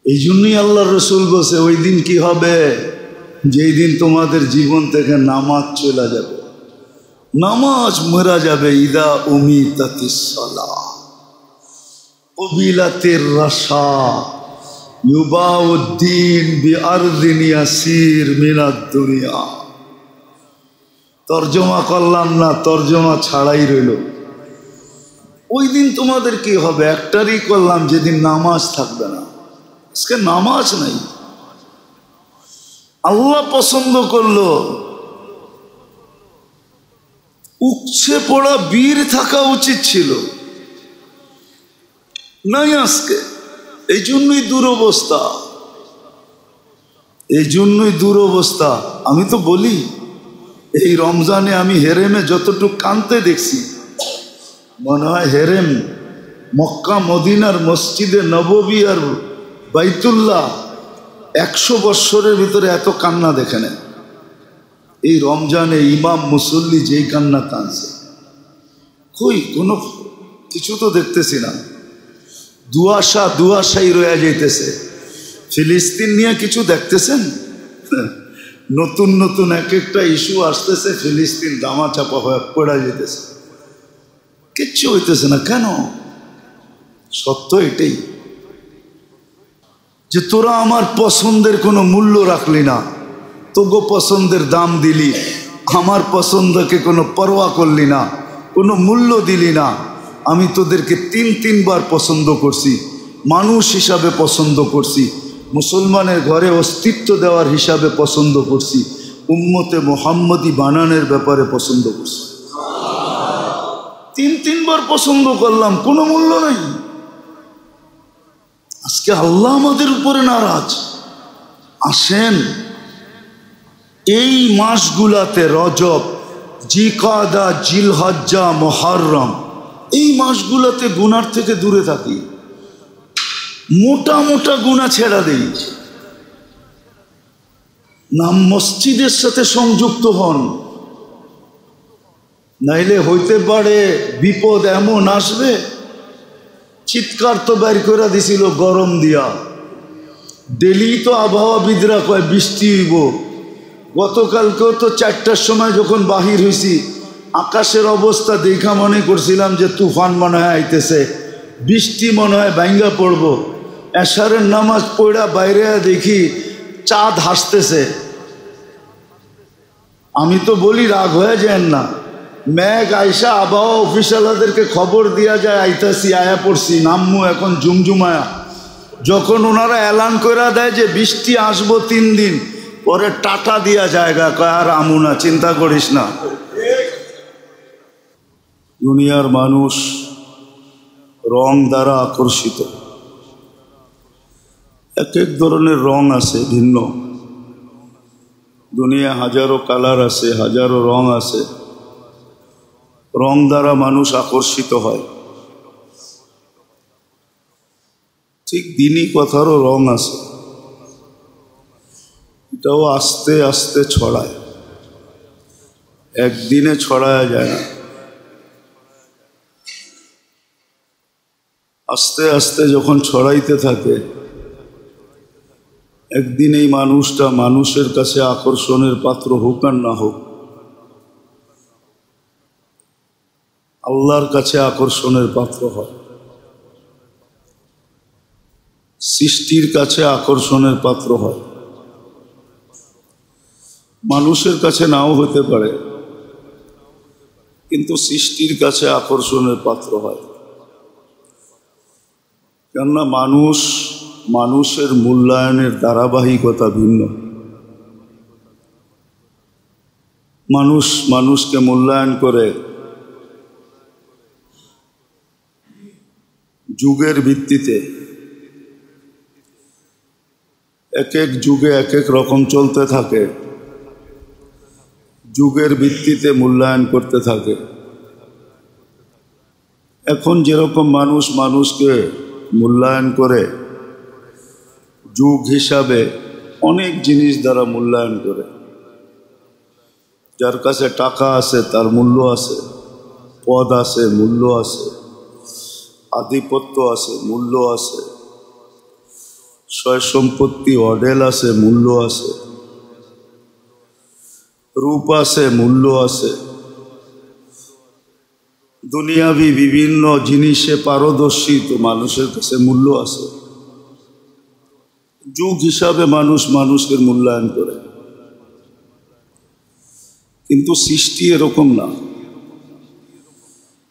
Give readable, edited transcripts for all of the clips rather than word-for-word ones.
এই জন্যই আল্লাহ রসুল বলছে ওই দিন কি হবে, যেই দিন তোমাদের জীবন থেকে নামাজ চলে যাবে, নামাজ মরা যাবে। ইদা উমিতাতিস সালাহ উবিলাতির রাশা ইউবাউদ্দিন বিআরদিন ইয়াসির মিনাদ দুনিয়া। তর্জমা করলাম না, তর্জমা ছাড়াই রইল। ওই দিন তোমাদের কি হবে, একটারই করলাম, যেদিন নামাজ থাকবে না। আজকে নামাজ নাই। আল্লাহ পছন্দ করলো উপচে পড়া বীর থাকা উচিত ছিল, নাই আজকে। এই জন্যই দুরবস্থা, এই জন্যই দুরবস্থা। আমি তো বলি এই রমজানে আমি হেরেমে যতটুকু কানতে দেখছি, মনে হয় হেরেম মক্কা মদিনার মসজিদে নববী আর বাইতুল্লাহ 100 বৎসরের ভিতরে এত কান্না দেখে নেন। এই রমজানে ইমাম মুসল্লি যেই কান্না কানছে, কই কোনো কিছু তো দেখতেছি না। দুয়াশাই রয়ে যাইতেছে। ফিলিস্তিন নিয়ে কিছু দেখতেছেন? নতুন নতুন এক একটা ইস্যু আসতেছে, ফিলিস্তিন দামা চাপা হয়ে পড়া যেতেছে, কিচ্ছু হইতেছে না। কেন? সত্য এটাই যে তোরা আমার পছন্দের কোনো মূল্য রাখলি না, তোগো পছন্দের দাম দিলি, আমার পছন্দকে কোনো পরোয়া করলি না, কোনো মূল্য দিলি না। আমি তোদেরকে 3 বার পছন্দ করছি, মানুষ হিসাবে পছন্দ করছি, মুসলমানের ঘরে অস্তিত্ব দেওয়ার হিসাবে পছন্দ করছি, উম্মতে মুহাম্মদী বানানোর ব্যাপারে পছন্দ করছি। 3বার পছন্দ করলাম, কোনো মূল্য নাই। আজকে আল্লাহ আমাদের উপরে নারাজ। আসেন এই মাসগুলাতে, রজব, জিকাদা, জিলহজ্জা, মুহররম, এই মাসগুলাতে গুনার থেকে দূরে থাকি, মোটা মোটা গুনাহ ছেড়া দেই, নাম মসজিদের সাথে সংযুক্ত হন। নাইলে হইতে পারে বিপদ এমন আসবে। চিৎকার তো বাইর করে দিছিল গরম দিয়া, ডেলি তো আবহাওয়াবিদরা কয় বৃষ্টি হইব। গতকালকেও তো 4টার সময় যখন বাহির হয়েছি, আকাশের অবস্থা দেখা মনে করছিলাম যে তুফান মনে হয় আইতেছে, বৃষ্টি মনে হয় ভাঙ্গা পড়ব। এশারের নামাজ পড়া বাইরে দেখি চাঁদ হাসতেছে। আমি তো বলি রাগ হয়ে যায় না, মেঘ আইসা আবহাওয়া অফিসারদেরকে খবর দিয়া যায় আইতাছি, আয়া পড়ছি, নামমু এখন জুমজুমায়া। যখন ওনারা এলান করে দেয় যে বৃষ্টি আসবো 3 দিন পরে, টাটা দিয়া জায়গা কয় আর আমু না, চিন্তা করিস না। দুনিয়ার মানুষ রং দ্বারা আকর্ষিত। এক এক ধরনের রং আছে ভিন্ন, দুনিয়া হাজারো কালার আছে, হাজারো রং আছে। রং দ্বারা মানুষ আকর্ষিত হয়। ঠিক দিনই কথারও রং আছে, এটাও আস্তে আস্তে ছড়ায়, একদিনে ছড়ায় যায় না। আস্তে আস্তে যখন ছড়াইতে থাকে, একদিন এই মানুষটা মানুষের কাছে আকর্ষণের পাত্র হোক আর না হোক, আল্লাহর কাছে আকর্ষণের পাত্র হয়, সৃষ্টির কাছে আকর্ষণের পাত্র হয়। মানুষের কাছে নাও হতে পারে, কিন্তু সৃষ্টির কাছে আকর্ষণের পাত্র হয়। কেননা মানুষের মূল্যায়নের ধারাবাহিকতা ভিন্ন। মানুষকে মূল্যায়ন করে যুগের ভিত্তিতে। এক এক যুগে এক এক রকম চলতে থাকে, যুগের ভিত্তিতে মূল্যায়ন করতে থাকে। এখন যেরকম মানুষকে মূল্যায়ন করে যুগ হিসাবে, অনেক জিনিস দ্বারা মূল্যায়ন করে। যার কাছে টাকা আছে তার মূল্য আছে, পদ আছে মূল্য আছে, আধিপত্য আছে মূল্য আছে, সয় সম্পত্তি অডেল আছে, মূল্য আছে, রূপ আছে, মূল্য আছে, দুনিয়াবি বিভিন্ন জিনিসে পারদর্শী, তো মানুষের কাছে মূল্য আছে। যুগ হিসাবে মানুষ মানুষের মূল্যায়ন করে, কিন্তু সৃষ্টি এরকম না।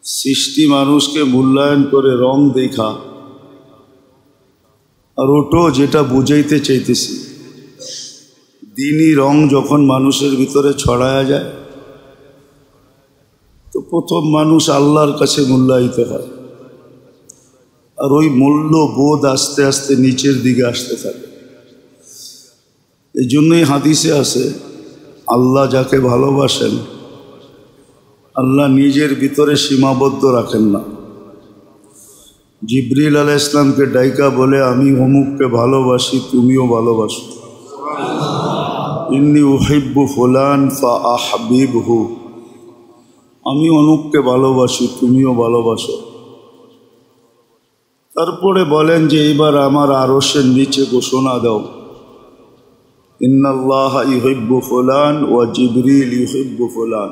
সৃষ্টি মানুষকে মূল্যায়ন করে রং দেখা, আর ওটো যেটা বুঝাইতে চাইতেছি, দিনই রং যখন মানুষের ভিতরে ছড়ায়া যায়, তো প্রথম মানুষ আল্লাহর কাছে মূল্যায়িত হয়, আর ওই মূল্যবোধ আস্তে আস্তে নিচের দিকে আসতে থাকে। এই জন্যই হাদিসে আছে, আল্লাহ যাকে ভালোবাসেন, আল্লাহ নিজের ভিতরে সীমাবদ্ধ রাখেন না। জিবরিল আলাইহিস সালামকে ডাইকা বলে, আমি অমুককে ভালোবাসি, তুমিও ভালোবাসো। ইন্নী উহিব্বু ফুলান ফাআহবিবহু, আমি অমুককে ভালোবাসি, তুমিও ভালোবাসো। তারপরে বলেন যে এবার আমার আরশের নিচে ঘোষণা দাও, ইন্নাল্লাহা ইউহিব্বু ফুলান ওয়া জিবরিল ইউহিব্বু ফুলান,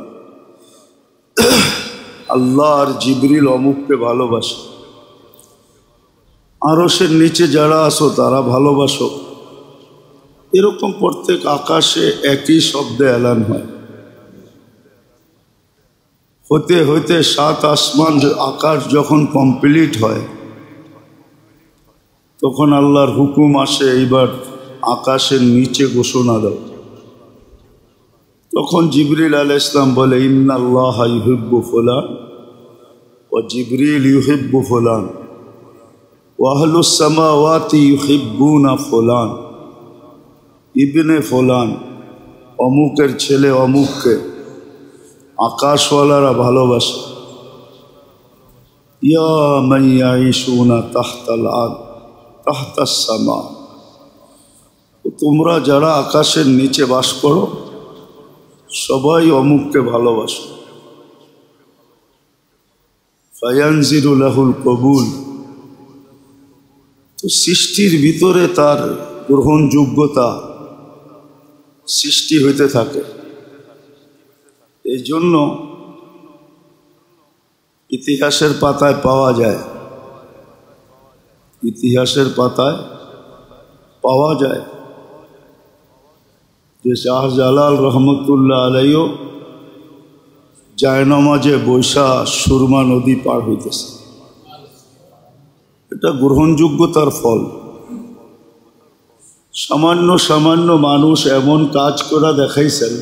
আল্লাহ আর জিবরিল অমুককে ভালোবাসে। আরশের নিচে যারা আসো তারা ভালোবাসো। এরকম প্রত্যেক আকাশে একই শব্দে এলান হয়। হতে হতে 7 আসমান আকাশ যখন কমপ্লিট হয়, তখন আল্লাহর হুকুম আসে, এইবার আকাশের নিচে ঘোষণা দাও। তখন জিবরিল আলাইহিস সালাম বলে, ইন্নাল্লাহা ইউহিব্বু ফুলান ওয়া জিবরিল ইউহিব্বু ফুলান ওয়া আহলুস সামাওয়াতি ইউহিব্বুনা ফুলান ইবনে ফুলান, অমুকের ছেলে অমুককে আকাশওয়ালারা ভালোবাসে। ইয়া মান ইয়াইশুনা তাহতাল আরদ তাহতাস সামা, তোমরা যারা আকাশের নিচে বাস করো সবাই অমুককে ভালোবাসো। ফায়ানজিরু লাহুল কবুল, তো সৃষ্টির ভিতরে তার গ্রহণযোগ্যতা সৃষ্টি হইতে থাকে। এই জন্য ইতিহাসের পাতায় পাওয়া যায়, ইতিহাসের পাতায় পাওয়া যায় যে শাহজালাল রহমতুল্লাহ আলাইহিও জায়নামাজে বৈশা সুরমা নদী পার হইতেছে। এটা গ্রহণযোগ্যতার ফল। সামান্য সামান্য মানুষ এমন কাজ করে দেখাইছেন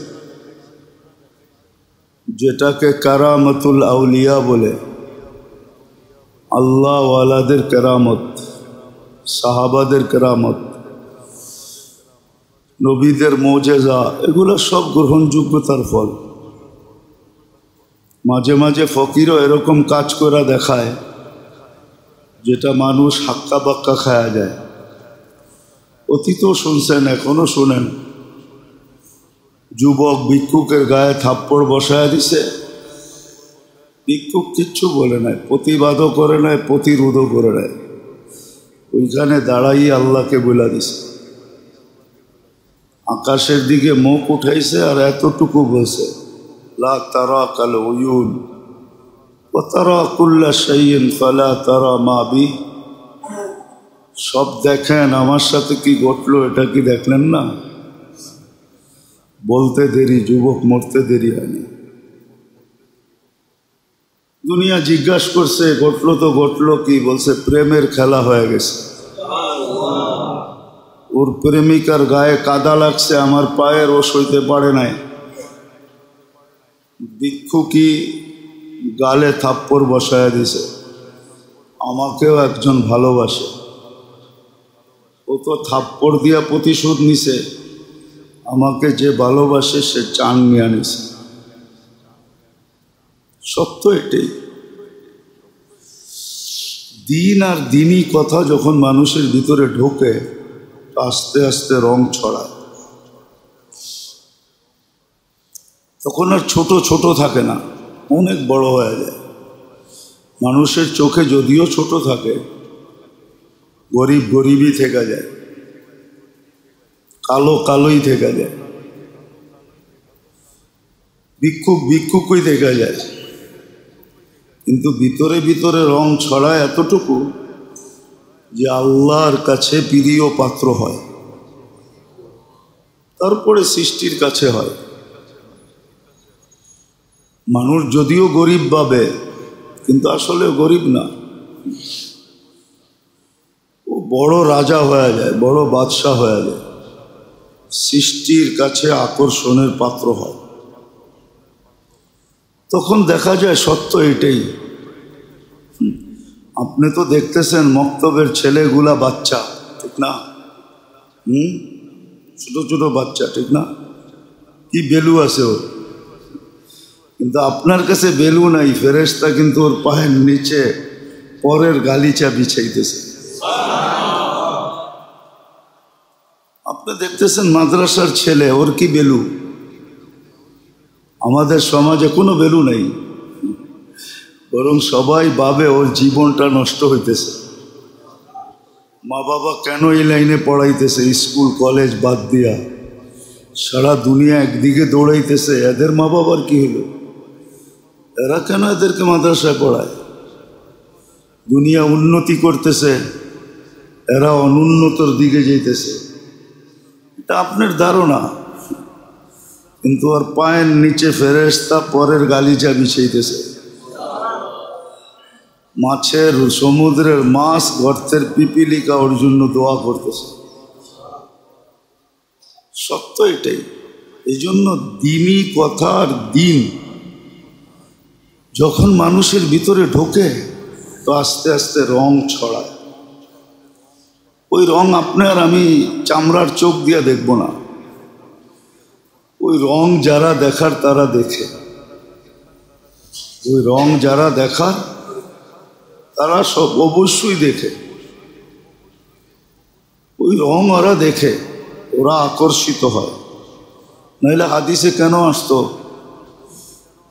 যেটাকে কারামতুল আউলিয়া বলে, আল্লাহ ওয়ালাদের কেরামত, সাহাবাদের কেরামত, নবীদের মোজেজা, এগুলো সব গ্রহণযোগ্যতার ফল। মাঝে মাঝে ফকিরও এরকম কাজ করে দেখায় যেটা মানুষ হাক্কা বাক্কা খায়া যায়। অতীতও শুনছেন, এখনো শুনেন। যুবক ভিক্ষুকের গায়ে থাপ্পড় বসায় দিছে, ভিক্ষুক কিচ্ছু বলে নাই, প্রতিবাদও করে নাই, প্রতিরোধও করে নাই, ওইখানে দাঁড়াই আল্লাহকে বলে দিছে। আকাশের দিকে মুখ উঠাইছে আর এতটুকু বলছে, লা তারা কাল উয়ুন ওয়া তারা কুল্লা শাইইন ফালা তারা মা বি, সব দেখেন, আমার সাথে কি ঘটলো এটা কি দেখলেন না? বলতে দেরি, যুবক মরতে দেরি হয়নি। দুনিয়া জিজ্ঞাসা করছে ঘটলো তো ঘটলো কি? বলছে প্রেমের খেলা হয়ে গেছে। ওর প্রেমিকার গায়ে কাদা লাগছে, আমার পায়ের, ও সইতে পারে নাই। ভিক্ষুকী গালে থাপ্পড় বসায় দিছে, আমাকেও একজন ভালোবাসে। ও তো থাপ্পড় দিয়া প্রতিশোধ নিছে, আমাকে যে ভালোবাসে সে চান নিয়ে আনিছে। সত্য এটাই। দিন আর দিনই কথা যখন মানুষের ভিতরে ঢোকে, আস্তে আস্তে রং ছড়ায়। তখন আর ছোট ছোট থাকে না, অনেক বড় হয়ে যায়। মানুষের চোখে যদিও ছোট থাকে, গরিব গরিবই থেকে যায়। কালো কালোই দেখা যায়, ভিক্ষুক ভিক্ষুকই দেখা যায়, কিন্তু ভিতরে ভিতরে রং ছড়ায় এতটুকু যে আল্লাহর কাছে প্রিয় পাত্র হয়, তারপরে সৃষ্টির কাছে হয়। মানুষ যদিও গরিব ভাবে, কিন্তু আসলে গরিব না, ও বড় রাজা হয়ে যায়, বড় বাদশাহ হয়ে যায়, সৃষ্টির কাছে আকর্ষণের পাত্র হয়। তখন দেখা যায় সত্য এটাই। আপনি তো দেখতেছেন মক্তবের ছেলেগুলা বাচ্চা, ঠিক না? ছোট ছোট বাচ্চা, ঠিক না? কি বেলু আছে ওর, কিন্তু আপনার কাছে বেলু নাই, ফেরেশতা কিন্তু ওর পায়ের নিচে পরের গালিচা বিছাইতেছে। আপনি দেখতেছেন মাদ্রাসার ছেলে, ওর কি বেলু? আমাদের সমাজে কোনো বেলু নেই, বরং সবাই ভাবে ওর জীবনটা নষ্ট হইতেছে। মা বাবা কেন এই লাইনে পড়াইতেছে, স্কুল কলেজ বাদ দিয়া সারা দুনিয়া একদিকে দৌড়াইতেছে, এদের মা বাবার কি হলো? এরা কেন এদেরকে মাদ্রাসায় পড়ায়? দুনিয়া উন্নতি করতেছে, এরা অনুন্নতর দিকে যাইতেছে, এটা আপনার ধারণা, কিন্তু ওর পায়ের নিচে ফেরেশতা পরের গালিচা বিছাইতেছে। মাছের সমুদ্রের মাছ গর্তের পিপিলিকা ওর জন্য দোয়া করতেছে। সত্য এটাই। এই জন্য দিনই কথার দিন যখন মানুষের ভিতরে ঢোকে, তো আস্তে আস্তে রং ছড়ায়। ওই রং আপনি আর আমি চামড়ার চোখ দিয়ে দেখব না, ওই রং যারা দেখার তারা দেখে। ওই রং যারা দেখার তারা সব অবশ্যই দেখে, ওই রং ওরা দেখে, ওরা আকর্ষিত হয়। নাহলে হাদিসে কেন আসতো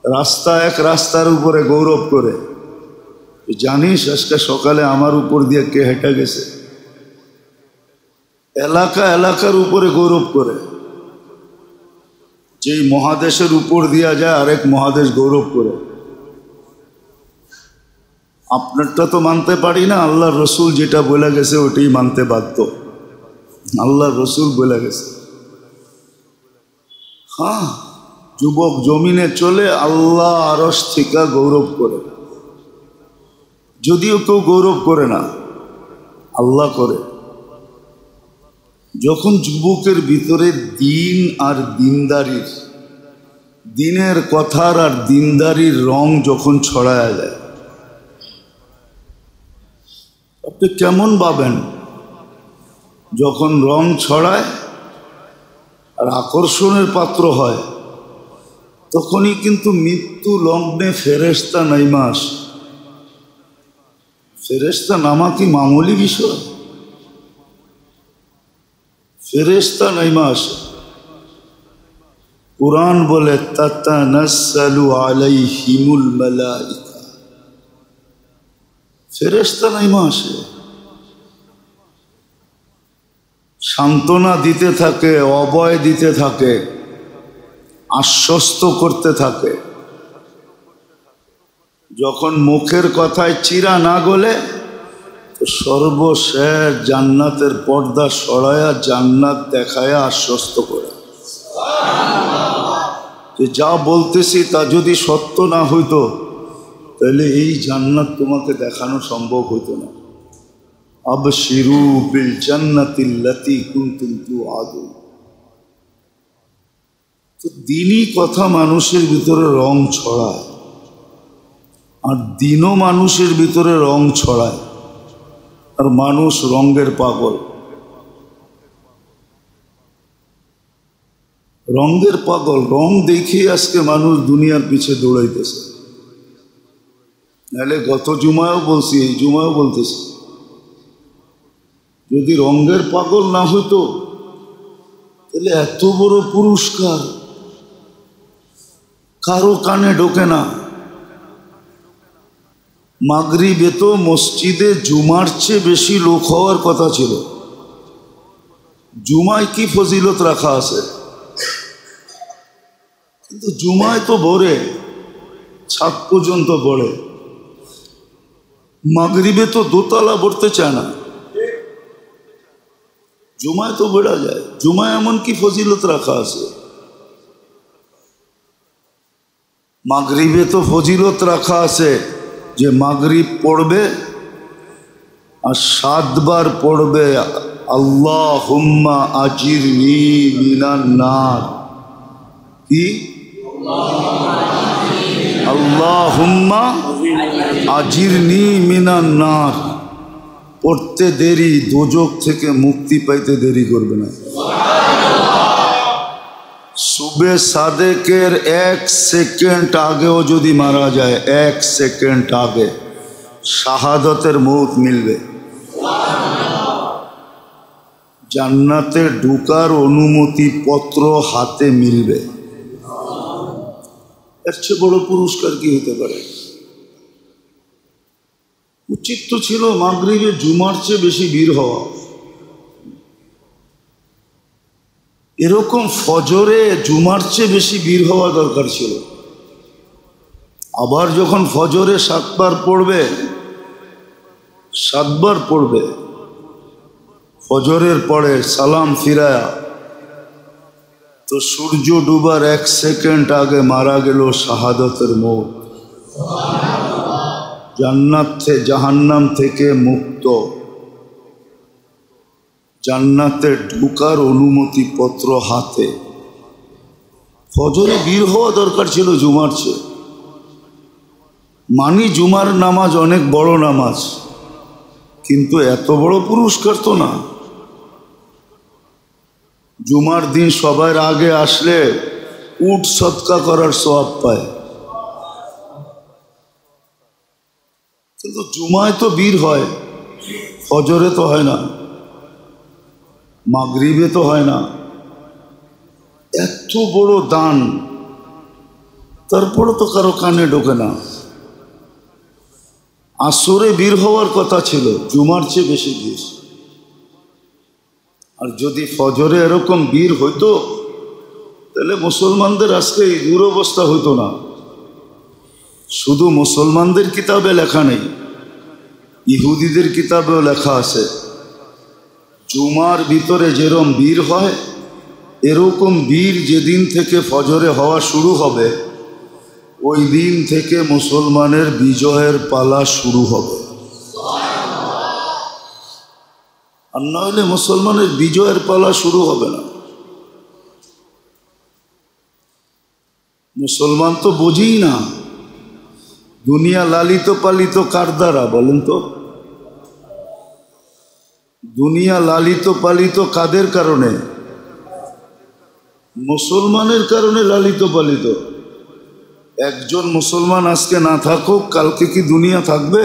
রাস্তা এক রাস্তার উপরে গৌরব করে, জানিস আজকে সকালে আমার উপর দিয়ে কে হেঁটে গেছে? এলাকা এলাকার উপরে গৌরব করে, যেই মহাদেশের উপর দিয়া যায় আরেক মহাদেশ গৌরব করে। আপনারটা তো মানতে পারি না, আল্লাহর রসুল যেটা বলে গেছে ওটাই মানতে বাধ্য। আল্লাহর রসুল বলে গেছে। হ্যাঁ, যুবক জমিনে চলে, আল্লাহ আরশ থেকে গৌরব করে। যদিও কেউ গৌরব করে না, আল্লাহ করে। যখন যুবকের ভিতরে দিন আর দিনদারির, দিনের কথার আর দিনদারির রং যখন ছড়ায় যায়, আপনি কেমন ভাবেন? যখন রং ছড়ায় আর আকর্ষণের পাত্র হয়, তখনই কিন্তু মৃত্যু লগ্নে ফেরেশতা নাইমা আসে। ফেরেশতা নামা কি মামুলি বিষয়? ফেরেশতা নাইমা আসে। কুরআন বলে তাতানাজ্জালু আলাইহিমুল মালাইকা, ফেরেশতা নাইমা আসে, সান্ত্বনা দিতে থাকে, অভয় দিতে থাকে, আশ্বস্ত করতে থাকে। যখন মুখের কথায় চিরা না গলে, তো সর্বশেষ জান্নাতের পর্দা সরায়া জান্নাত দেখায়া আশ্বস্ত করে যে যা বলতেছি তা যদি সত্য না হইতো তাহলে এই জান্নাত তোমাকে দেখানো সম্ভব হইতো না। আবশিরু বিল জান্নাতিল্লাতী কুনতুম তুআদুন। তো দিনই কথা মানুষের ভিতরে রং ছড়ায়, আর দিনও মানুষের ভিতরে রং ছড়ায়, আর মানুষ রঙের পাগল। রঙের পাগল, রং দেখিয়ে আজকে মানুষ দুনিয়ার পিছে দৌড়াইতেছে। নাহলে গত জুমায়ও বলছি, এই জুমায়ও বলতেছি, যদি রঙের পাগল না হইতো তাহলে এত বড় পুরস্কার কারো কানে ঢোকে না। মাগরিবে তো মসজিদে জুমার চেয়ে বেশি লোক হওয়ার কথা ছিল, জুমায় কি ফজিলত রাখা আছে, কিন্তু জুমায় তো ভরে ছাদ পর্যন্ত পড়ে, মাগরিবে তো দোতলা ভরতে চায় না, জুমায় তো বেড়া যায়। জুমায় এমন কি ফজিলত রাখা আছে? মাগরিবে তো ফজিলত রাখা আছে যে মাগরিব পড়বে আর 7 বার পড়বে আল্লাহুম্মা আজিরনি মিনান নার। কি? আল্লাহুম্মা আজিরনি মিনান নার। পড়তে দেরি দোজখ থেকে মুক্তি পাইতে দেরি করবে না। সুবে সাদেকের 1 সেকেন্ড আগেও যদি মারা যায়, 1 সেকেন্ড আগে শাহাদতের মৌত মিলবে, জান্নাতে ঢোকার অনুমতি পত্র হাতে মিলবে। এর চেয়ে বড় পুরস্কার কি হতে পারে? উচিত তো ছিল মাগরিবে জুমার চেয়ে বেশি ভিড় হওয়া। এরকম ফজরে জুমার চেয়ে বেশি ভিড় হওয়া দরকার ছিল। আবার যখন ফজরে 7 বার পড়বে, 7 বার পড়বে, ফজরের পরে সালাম ফিরায়া, তো সূর্য ডুবার 1 সেকেন্ড আগে মারা গেল শাহাদতের মৌত। জাহান্নাম থেকে মুক্ত, জান্নাতে ঢোকার অনুমতি পত্র হাতে। ফজরে ভিড় হওয়া দরকার ছিল জুমার চেয়ে। মানি জুমার নামাজ অনেক বড় নামাজ, কিন্তু এত বড় পুরস্কার তো না। জুমার দিন সবার আগে আসলে উট সদকা করার সওয়াব পায়, কিন্তু জুমায় তো ভিড় হয়, ফজরে তো হয় না, মাগরিবে তো হয় না। এত বড় দান, তারপরে তো কারো কানে ঢোকে না। আসরে ভিড় হওয়ার কথা ছিল, জুমার চেয়ে বেশি ভিড়। আর যদি ফজরে এরকম ভিড় হইতো, তাহলে মুসলমানদের আজকে এই দুরবস্থা হইতো না। শুধু মুসলমানদের কিতাবে লেখা নেই, ইহুদিদের কিতাবেও লেখা আছে, জুমার ভিতরে যেরকম ভিড় হয়, এরকম ভিড় যেদিন থেকে ফজরে হওয়া শুরু হবে, ওই দিন থেকে মুসলমানের বিজয়ের পালা শুরু হবে। আর না হলে মুসলমানের বিজয়ের পালা শুরু হবে না। মুসলমান তো বোঝেই না দুনিয়া লালিত পালিত কার দ্বারা, বলেন তো? দুনিয়া লালিত পালিত কাদের কারণে? মুসলমানের কারণে লালিত পালিত। একজন মুসলমান আজকে না থাকুক, কালকে কি দুনিয়া থাকবে?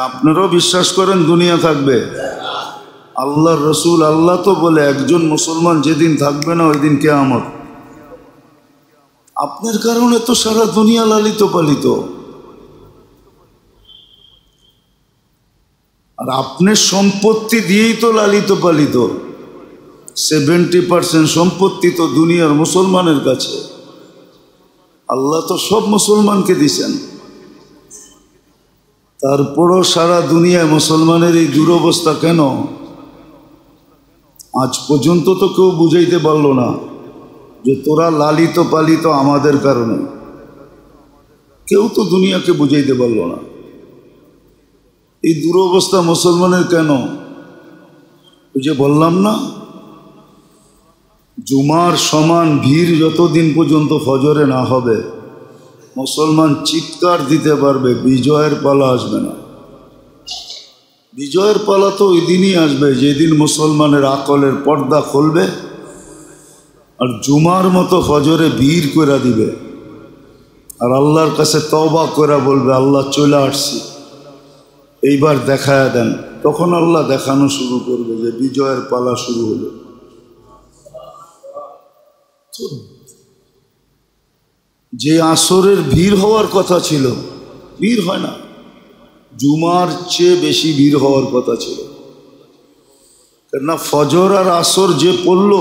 আপনারাও বিশ্বাস করেন দুনিয়া থাকবে? আল্লাহর রসুল, আল্লাহ তো বলে একজন মুসলমান যেদিন থাকবে না ওই দিন কিয়ামত। আপনার কারণে তো সারা দুনিয়া লালিত পালিত। আর আপনার সম্পত্তি দিয়েই তো লালিত পালিত। 70% সম্পত্তি তো দুনিয়ার মুসলমানের কাছে। আল্লাহ তো সব মুসলমানকে দিছেন, তারপরও সারা দুনিয়ায় মুসলমানের এই দুরবস্থা কেন? আজ পর্যন্ত তো কেউ বুঝাইতে পারলো না যে তোরা লালিত পালিত আমাদের কারণে। কেউ তো দুনিয়াকে বুঝাইতে পারলো না এই দুরবস্থা মুসলমানের কেন। ওই যে বললাম না, জুমার সমান ভিড় যতদিন পর্যন্ত ফজরে না হবে, মুসলমান চিৎকার দিতে পারবে, বিজয়ের পালা আসবে না। বিজয়ের পালা তো ওই দিনই আসবে যেদিন মুসলমানের আকলের পর্দা খুলবে আর জুমার মতো ফজরে ভিড় করে দিবে আর আল্লাহর কাছে তওবা করে বলবে, আল্লাহ চলে আসছি, এইবার দেখায়া দেন। তখন আল্লাহ দেখানো শুরু করবে যে বিজয়ের পালা শুরু হলো। যে আসরের ভিড় হওয়ার কথা ছিল, ভিড় হয় না। জুমার চেয়ে বেশি ভিড় হওয়ার কথা ছিল। কেননা ফজর আর আসর যে পড়ল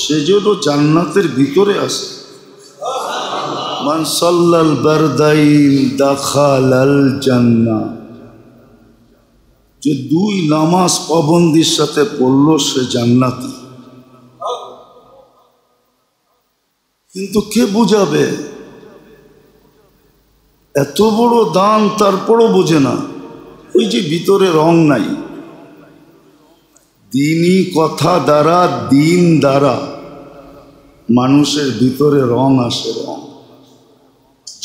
সেজন্য জান্নাতের ভিতরে আসে। মান সাল্লাল বারদাইন দাখালাল জান্নাহ, যে দুই নামাজ পাবন্দির সাথে পড়ল সে জান্নাতি। কিন্তু কে বুঝাবে? এত বড় দান তারপরও বোঝে না। ওই যে ভিতরে রং নাই। দিনই কথা দ্বারা, দিন দ্বারা মানুষের ভিতরে রং আসে, রং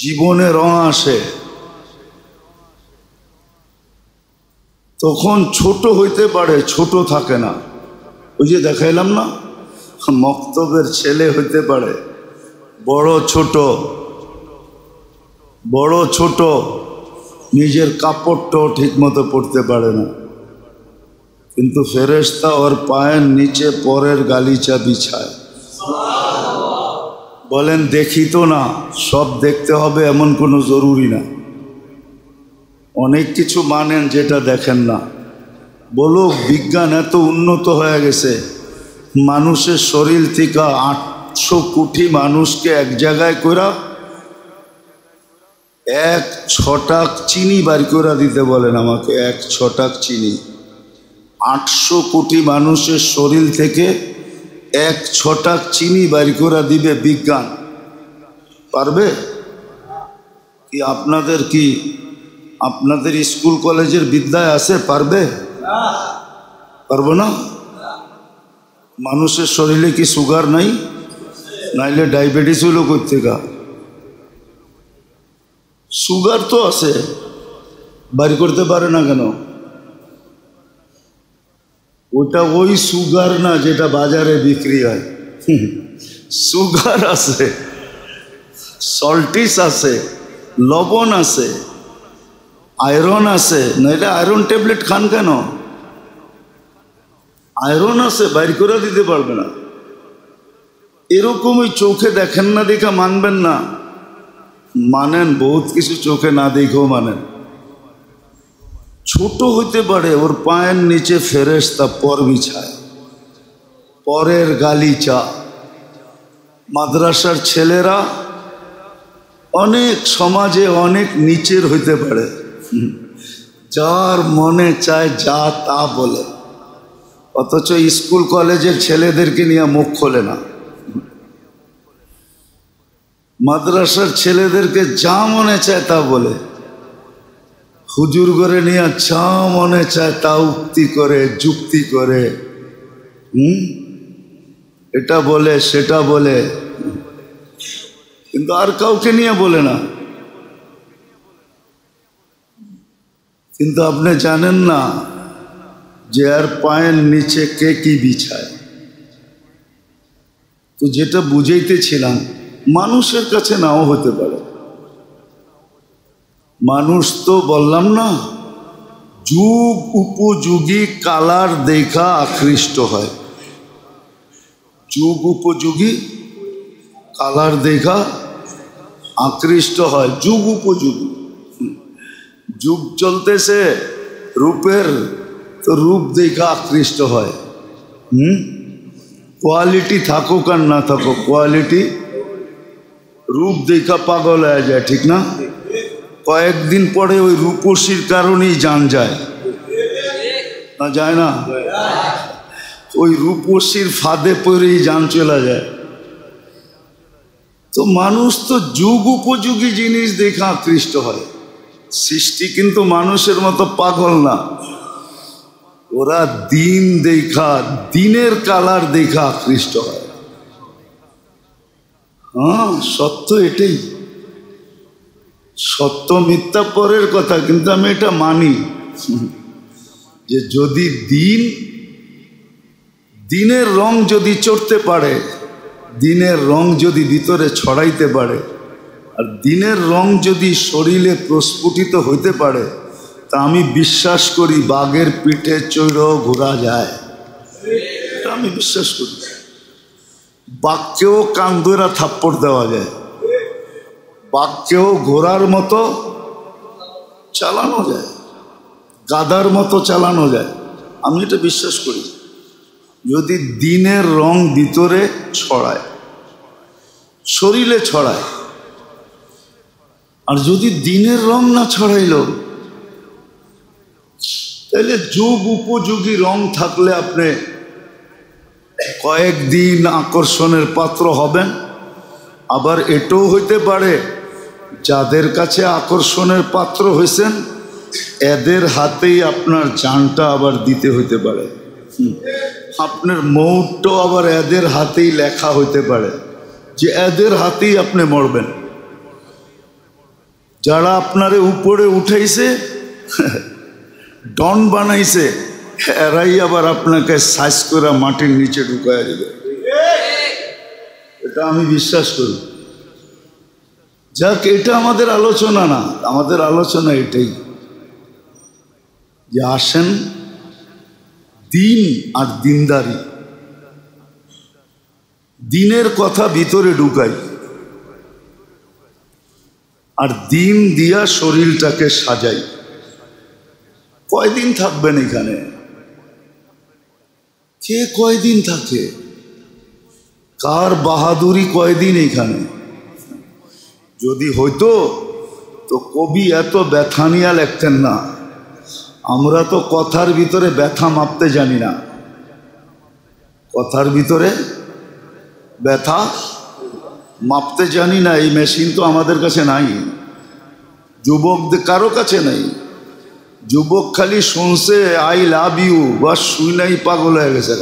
জীবনে রং আসে। তখন ছোট হইতে পারে, ছোট থাকে না। ওই যে দেখাইলাম না, মক্তবের ছেলে হইতে পারে, বড় ছোট, বড় ছোট, নিজের কাপড়টাও ঠিক মতো পরতে পারে না, কিন্তু ফেরেশতা ওর পায়ের নিচে পরের গালিচা বিছায়। বলেন দেখি তো না, সব দেখতে হবে এমন কোনো জরুরি না। অনেক কিছু মানেন যেটা দেখেন না। বলো বিজ্ঞান এত উন্নত হয়ে গেছে, মানুষের শরীর থেকে 800 কোটি মানুষকে এক জায়গায় কইরা 1 ছটাক চিনি বার করে দিতে বলেন আমাকে, 1 ছটাক চিনি। 800 কোটি মানুষের শরীর থেকে 1 ছটাক চিনি বার করে দিবে বিজ্ঞান। পারবে কি? আপনাদের স্কুল কলেজের বিদ্যায় আছে? পারবে? পারবো না। মানুষের শরীরে কি সুগার নাই? নাইলে ডায়াবেটিস হইল কোত্থেকা? সুগার তো আছে, বাড়ি করতে পারে না কেন? ওটা ওই সুগার না যেটা বাজারে বিক্রি হয়। সুগার আছে, সল্টিস আছে, লবণ আছে, আয়রন আছে। নাইলে আয়রন ট্যাবলেট খান কেন? আয়রন আছে, বাইর করে দিতে পারবে না। এরকমই চোখে দেখেন না দেখা মানবেন না, মানেন বহুত কিছু চোখে না দেখেও মানেন। ছোট হইতে পারে, ওর পায়ের নিচে ফেরেশতা পর বিছায়, পরের গালিচা। মাদ্রাসার ছেলেরা অনেক সমাজে অনেক নিচের হইতে পারে, যার মনে চায় যা তা বলে, অথচ স্কুল কলেজের ছেলেদেরকে নিয়ে মুখ খোলে না। মাদ্রাসার ছেলেদেরকে যা মনে চায় তা বলে, হুজুর করে নিয়ে যা মনে চায় তা উক্তি করে, যুক্তি করে, এটা বলে সেটা বলে, কিন্তু আর কাউকে নিয়ে বলে না। কিন্তু আপনি জানেন না যে আর পায়ের নিচে কে কি বিছায়। তো যেটা বুঝাইতেছিলাম, মানুষের কাছে নাও হতে পারে। মানুষ তো বললাম না, যুগ উপযোগী কালার দেখা আকৃষ্ট হয়। যুগ উপযোগী কালার দেখা আকৃষ্ট হয়, যুগ উপযোগী। যুগ চলতেছে রূপের, তো রূপ দেখা আকৃষ্ট হয়। কোয়ালিটি থাকুক আর না থাকুক, কোয়ালিটি রূপ দেখা পাগল হয়ে যায়, ঠিক না? কয়েকদিন পরে ওই রূপসীর কারণেই জান যায় না, যায় না? ওই রূপসীর ফাঁদে পড়েই জান চলে যায়। তো মানুষ তো যুগ উপযোগী জিনিস দেখা আকৃষ্ট হয়। সৃষ্টি কিন্তু মানুষের মতো পাগল না, ওরা দিন দেখা, দিনের কালার দেখা আকৃষ্ট হয়। হ্যাঁ, সত্য এটাই। সত্য মিথ্যা পরের কথা, কিন্তু আমি এটা মানি যে যদি দিনের রং যদি চড়তে পারে, দিনের রং যদি ভিতরে ছড়াইতে পারে, আর দিনের রং যদি শরীরে প্রস্ফুটিত হইতে পারে, তা আমি বিশ্বাস করি বাঘের পিঠে চড়েও ঘোরা যায়। এটা আমি বিশ্বাস করি। বাঘকেও কান ধরে থাপ্পড় দেওয়া যায়, বাঘকেও ঘোড়ার মতো চালানো যায়, গাধার মতো চালানো যায়। আমি এটা বিশ্বাস করি। যদি দিনের রং ভিতরে ছড়ায়, শরীরে ছড়ায়, আর যদি দিনের রং না ছড়াইল, তাহলে যুগ উপযোগী রং থাকলে আপনি কয়েকদিন আকর্ষণের পাত্র হবেন। আবার এটাও হইতে পারে যাদের কাছে আকর্ষণের পাত্র হয়েছেন এদের হাতেই আপনার জানটা আবার দিতে হইতে পারে। আপনার মৌতটাও আবার এদের হাতেই লেখা হইতে পারে যে এদের হাতেই আপনি মরবেন। যারা আপনারে উপরে উঠাইছে, ডন বানাইছে, এরাই আবার আপনাকে সাইজ করে মাটির নিচে ঢুকাইয়া দেবে। এটা আমি বিশ্বাস করি। যাক, এটা আমাদের আলোচনা না, আমাদের আলোচনা এটাই যে আসেন দিন আর দিনদারি, দিনের কথা ভিতরে ঢুকাই আর দিন দিয়া শরীরটাকে সাজাই। কয়দিন থাকবেন এখানে? কে কয়দিন থাকে? কার বাহাদুরি কয়দিন এখানে? যদি হইতো তো কবি এত ব্যথা নিয়ে লিখতেন না। আমরা তো কথার ভিতরে ব্যথা মাপতে জানি না, কথার ভিতরে ব্যথা মাপতে জানি না। এই মেশিন তো আমাদের কাছে নাই, যুবকদের কারো কাছে নাই। যুবক খালি শুনছে আই লাভ ইউ, বা শুই নাই পাগল হয়ে গেছে।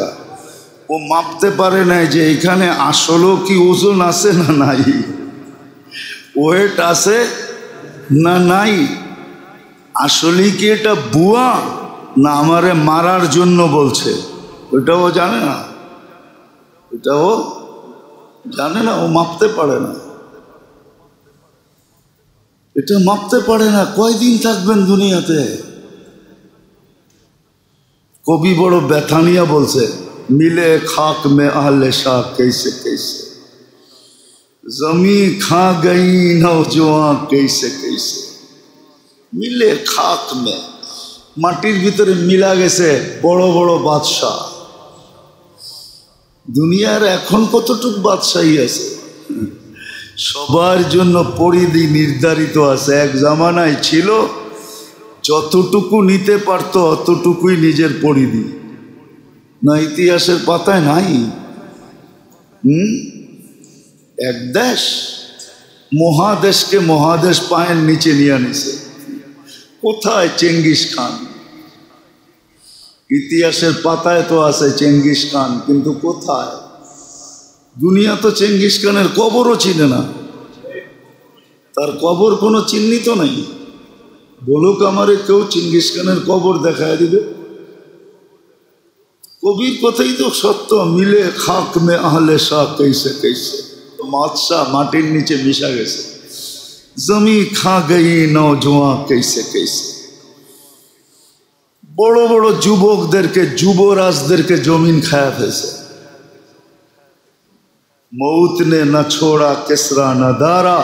ও মাপতে পারে নাই যে এখানে আসলেও কি ওজন আছে না নাই, ওয়েট আছে না নাই, আসলেই কি এটা বুয়া না আমারে মারার জন্য বলছে, ওইটাও জানে না। এটাও জানে না, ও মাপতে পারে না, এটা মাপতে পারে না। কয়দিন থাকবেন দুনিয়াতে? কবি বড় ব্যথা নিয়ে বলছে, মিলে খাক মে আহলে শাহ कैसे कैसे, जमी खा गई नौजवान कैसे कैसे। মিলে খাক মে, মাটির ভিতরে মিলা গেছে বড় বড় বাদশাহ। দুনিয়ার এখন কতটুকু বাদশাহী আছে? সবার জন্য পরিধি নির্ধারিত আছে। এক জামানায় ছিল যতটুকু নিতে পারতো অতটুকুই নিজের পরিধি, না ইতিহাসের পাতায় নাই? এক দেশ মহাদেশকে মহাদেশ পায়ের নিচে নিয়ে আনিছে। কোথায় চেঙ্গিস খান? ইতিহাসের পাতায় তো আছে চেঙ্গিস খান, কিন্তু কোথায়? দুনিয়া তো চেঙ্গিস খানের কবরও চিনে না, তার কবর কোনো চিহ্নিত নাই। বলুক আমারে কেউ চেঙ্গিস খানের কবর দেখায় দিবে। কবির কথাই তো সত্য, মিলে খাক মে আহলে শাহ कैसे कैसे। বাদশাহ মাটির নিচে মিশা গেছে, জমি খা গই নওজোয়ান कैसे कैसे। বড় বড় যুবকদেরকে, যুবরাজদেরকে জমিন খায়া ফেলছে। मौत ने न छोड़ा किसरा न दारा,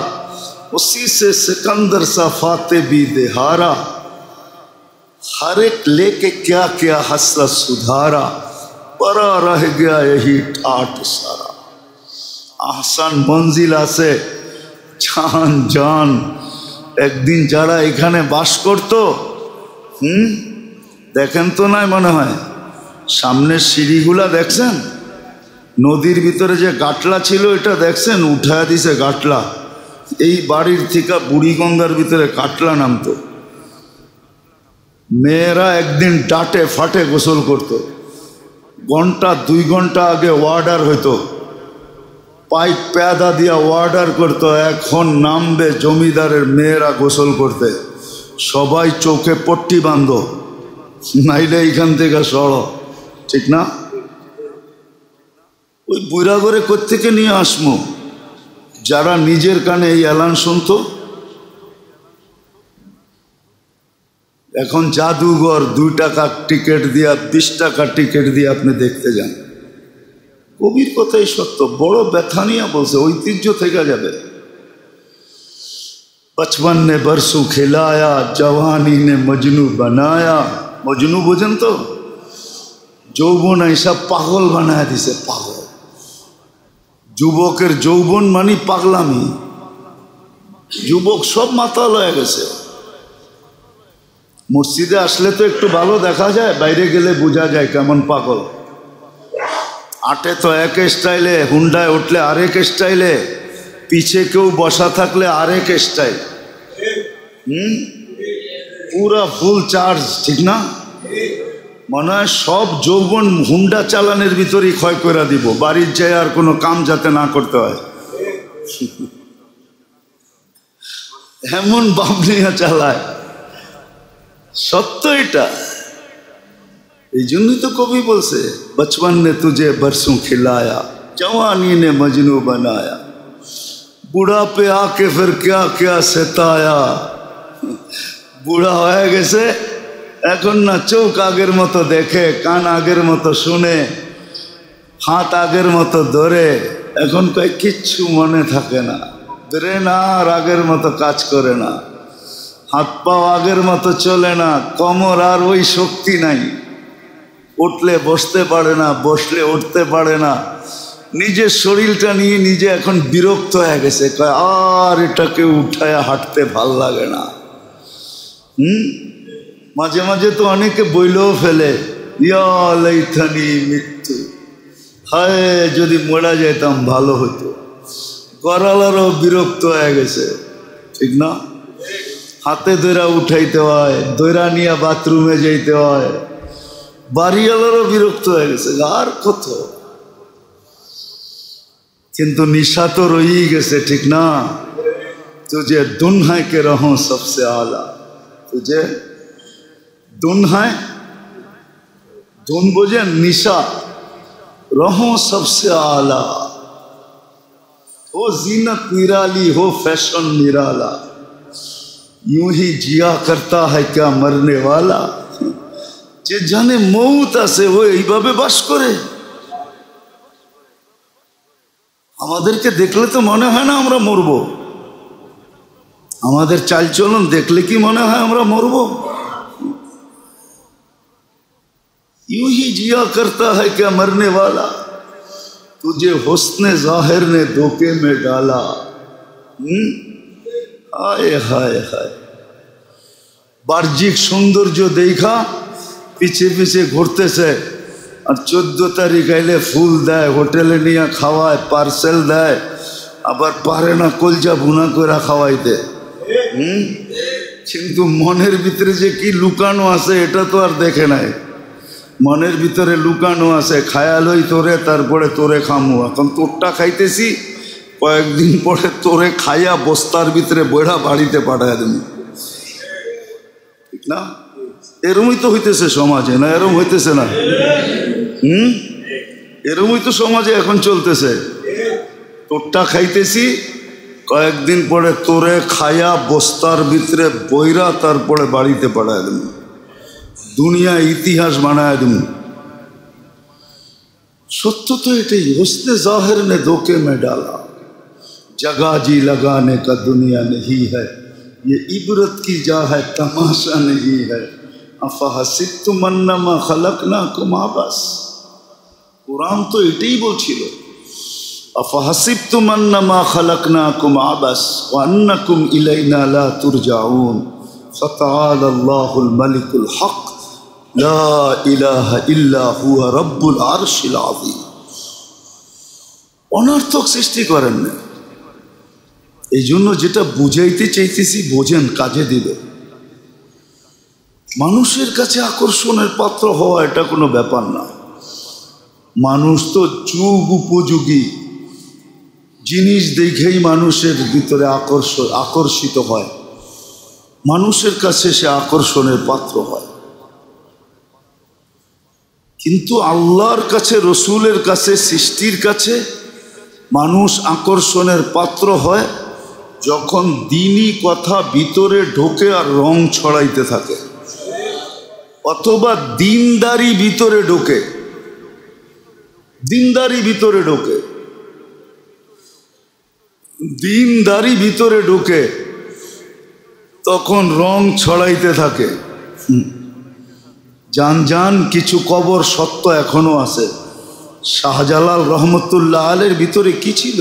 उसी से सिकंदर सा फाते भी देहारा। हर एक लेके क्या क्या हसरत सुधारा, परा रह गया यही ठाट सारा। আহসান মঞ্জিল আছে জান জান। একদিন যারা এখানে বাস করত, দেখেন তো নাই মনে হয়, সামনের সিঁড়িগুলা দেখছেন? নদীর ভিতরে যে গাটলা ছিল এটা দেখছেন? উঠায় দিছে গাটলা। এই বাড়ির থেকে বুড়িগঙ্গার ভিতরে কাটলা নামতো। মেয়েরা একদিন ডাটে ফাটে গোসল করত। ঘন্টা 2 ঘন্টা আগে ওয়ার্ডার হইতো, পাইপ প্যাদা দিয়া ওয়ার্ডার করতো। এখন নামবে জমিদারের মেয়েরা গোসল করতে, সবাই চোখে পট্টি বাঁধো, নাইলে এইখান থেকে সরো, ঠিক না? ওই বুড়া ঘরে কোত্থেকে নিয়ে আসমো যারা নিজের কানে এই এলান শুনতো? এখন জাদুঘর 2 টাকার টিকিট দিয়া 20 টাকার টিকিট দিয়ে আপনি দেখতে যান। কবির কথাই সত্য, বড় ব্যথা নিয়ে বলছে, ঐতিহ্য থেকে যাবে। बचपन ने बरसों खिलाया, जवानी ने मजनू बनाया। मजनू বোঝেন তো? যৌবন এইসব পাগল বানায় দিছে, পাগল। যুবকের যৌবন মানে পাগলামি, যুবক সব মাতাল হয়ে গেছে। মসজিদে আসলে তো একটু ভালো দেখা যায়, বাইরে গেলে বোঝা যায় কেমন পাগল। আটে তো এক স্টাইলে, হুন্ডায় উঠলে আরেক স্টাইলে, পিছে কেউ বসা থাকলে আরেক স্টাইল। পুরা ফুল চার্জ, ঠিক না? মনে হয় সব যৌবন হুন্ডা চালানের ভিতরেই ক্ষয় করে দিব, বাড়ির যায় আর কোনো কাম যাতে না করতে হয়। এমন বাপ নিয়ে চালায়, সত্য এটা। এই জন্যই তো কবি বলছে, বচপন ने तुझे बरसों खिलाया, जवानी ने मजनू बनाया, बुढ़ापे आके फिर क्या क्या सताया। বুড়া হয়ে গেছে এখন, না চোখ আগের মতো দেখে, কান আগের মতো শুনে, হাত আগের মতো ধরে, এখন কয় কিচ্ছু মনে থাকে না, ব্রেন আর আগের মতো কাজ করে না, হাত পাও আগের মতো চলে না, কোমর আর ওই শক্তি নাই, উঠলে বসতে পারে না, বসলে উঠতে পারে না, নিজের শরীরটা নিয়ে নিজে এখন বিরক্ত হয়ে গেছে, কয় আর এটাকে উঠায় হাঁটতে ভাল লাগে না। মাঝে মাঝে তো অনেকে বইলেও ফেলে, ইয়া লাইথানি মৃত্যু, হায় যদি মরা যেতাম ভালো হতো। গড়ালারও বিরক্ত হয়ে গেছে, ঠিক না? হাতে দৈরা উঠাইতে হয়, দৈরা নিয়ে বাথরুমে যাইতে হয়, বাড়িওয়ালারও বিরক্ত হয়ে গেছে, আর কত। কিন্তু নিশা তো রয়েই গেছে, ঠিক না? তুঝে দুনহায় কে রহো সবসে আলা, तुझे धुन है, धुन बोझे निशा, रहो सबसे आला, हो जीनत निराली, हो फैशन निराला, यूं ही जिया करता है क्या मरने वाला। যে জানে মৌত আছে ও এইভাবে বাস করে। আমাদেরকে দেখলে তো মনে হয় না আমরা মরবো, আমাদের চালচলন দেখলে কি মনে হয় আমরা মরব? यूं ही जिया करता है क्या मरने वाला, तुझे हुस्ने जाहिर ने धोखे में डाला। हाय हाय हाय, বাহ্যিক সৌন্দর্য দেখা পিছে পিছে ঘুরতেছে, আর 14 তারিখ আইলে ফুল দেয়, হোটেলে নিয়ে খাওয়ায়, পার্সেল দেয়, আবার পারে না কলজা ভুনা করে খাওয়াইতে। কিন্তু মনের ভিতরে যে কি লুকানো আছে এটা তো আর দেখে নাই। মনের ভিতরে লুকানো আছে, খায়ালই তোরে, তারপরে তোরে খামু। এখন তোরটা খাইতেছি, কয়েকদিন পরে তোরে খাইয়া বস্তার ভিতরে বইড়া বাড়িতে পাঠায় দেব, ঠিক না? এরমই তো হইতেছে সমাজে, না এরম হইতেছে না? এরমই তো সমাজে এখন চলতেছে। তোরটা খাইতেছি, কয়েকদিন পরে তোরে খায়া বস্তার ভিতরে বইরা তারপরে বাড়িতে পাঠায় দেব, দুনিয়া ইতিহাস বানায় দেব। সত্য তো এটাই, हुस्ने ज़ाहिर ने धोखे में डाला, जगह जी लगाने का दुनिया नहीं है, ये इबरत की जा है तमाशा नहीं है, अफहसिब्तुम अन्नमा खलकनाकुम आबस। कुरान तो এটাই বলছিল, अफहसिब्तुम अन्नमा खलकनाकुम आबस व अन्नकुम इलैना ला तुरजाऊन, फतआला अल्लाहुल मलिकुल हक, ला इलाहा इल्ला हुवा रब्बुल आरशिल आज़ीम। অনর্থক সৃষ্টি করেন না। এই জন্য যেটা বুঝাইতে চাইতেছি বোঝেন, কাজে দিবে। মানুষের কাছে আকর্ষণের পাত্র হওয়া এটা কোনো ব্যাপার না। মানুষ তো যুগ উপযোগী জিনিস দেখেই মানুষের ভিতরে আকর্ষিত হয়, মানুষের কাছে সে আকর্ষণের পাত্র হয়। কিন্তু আল্লাহর কাছে, রসুলের কাছে, সৃষ্টির কাছে মানুষ আকর্ষণের পাত্র হয় যখন দ্বীনি কথা ভিতরে ঢোকে আর রং ছড়াইতে থাকে, অথবা দিনদারি ভিতরে ঢোকে, দিনদারি ভিতরে ঢোকে, দিনদারি ভিতরে ঢোকে, তখন রং ছড়াইতে থাকে। জান জান কিছু কবর সত্য এখনো আছে। শাহজালাল রহমতুল্লাহ আলের ভিতরে কি ছিল?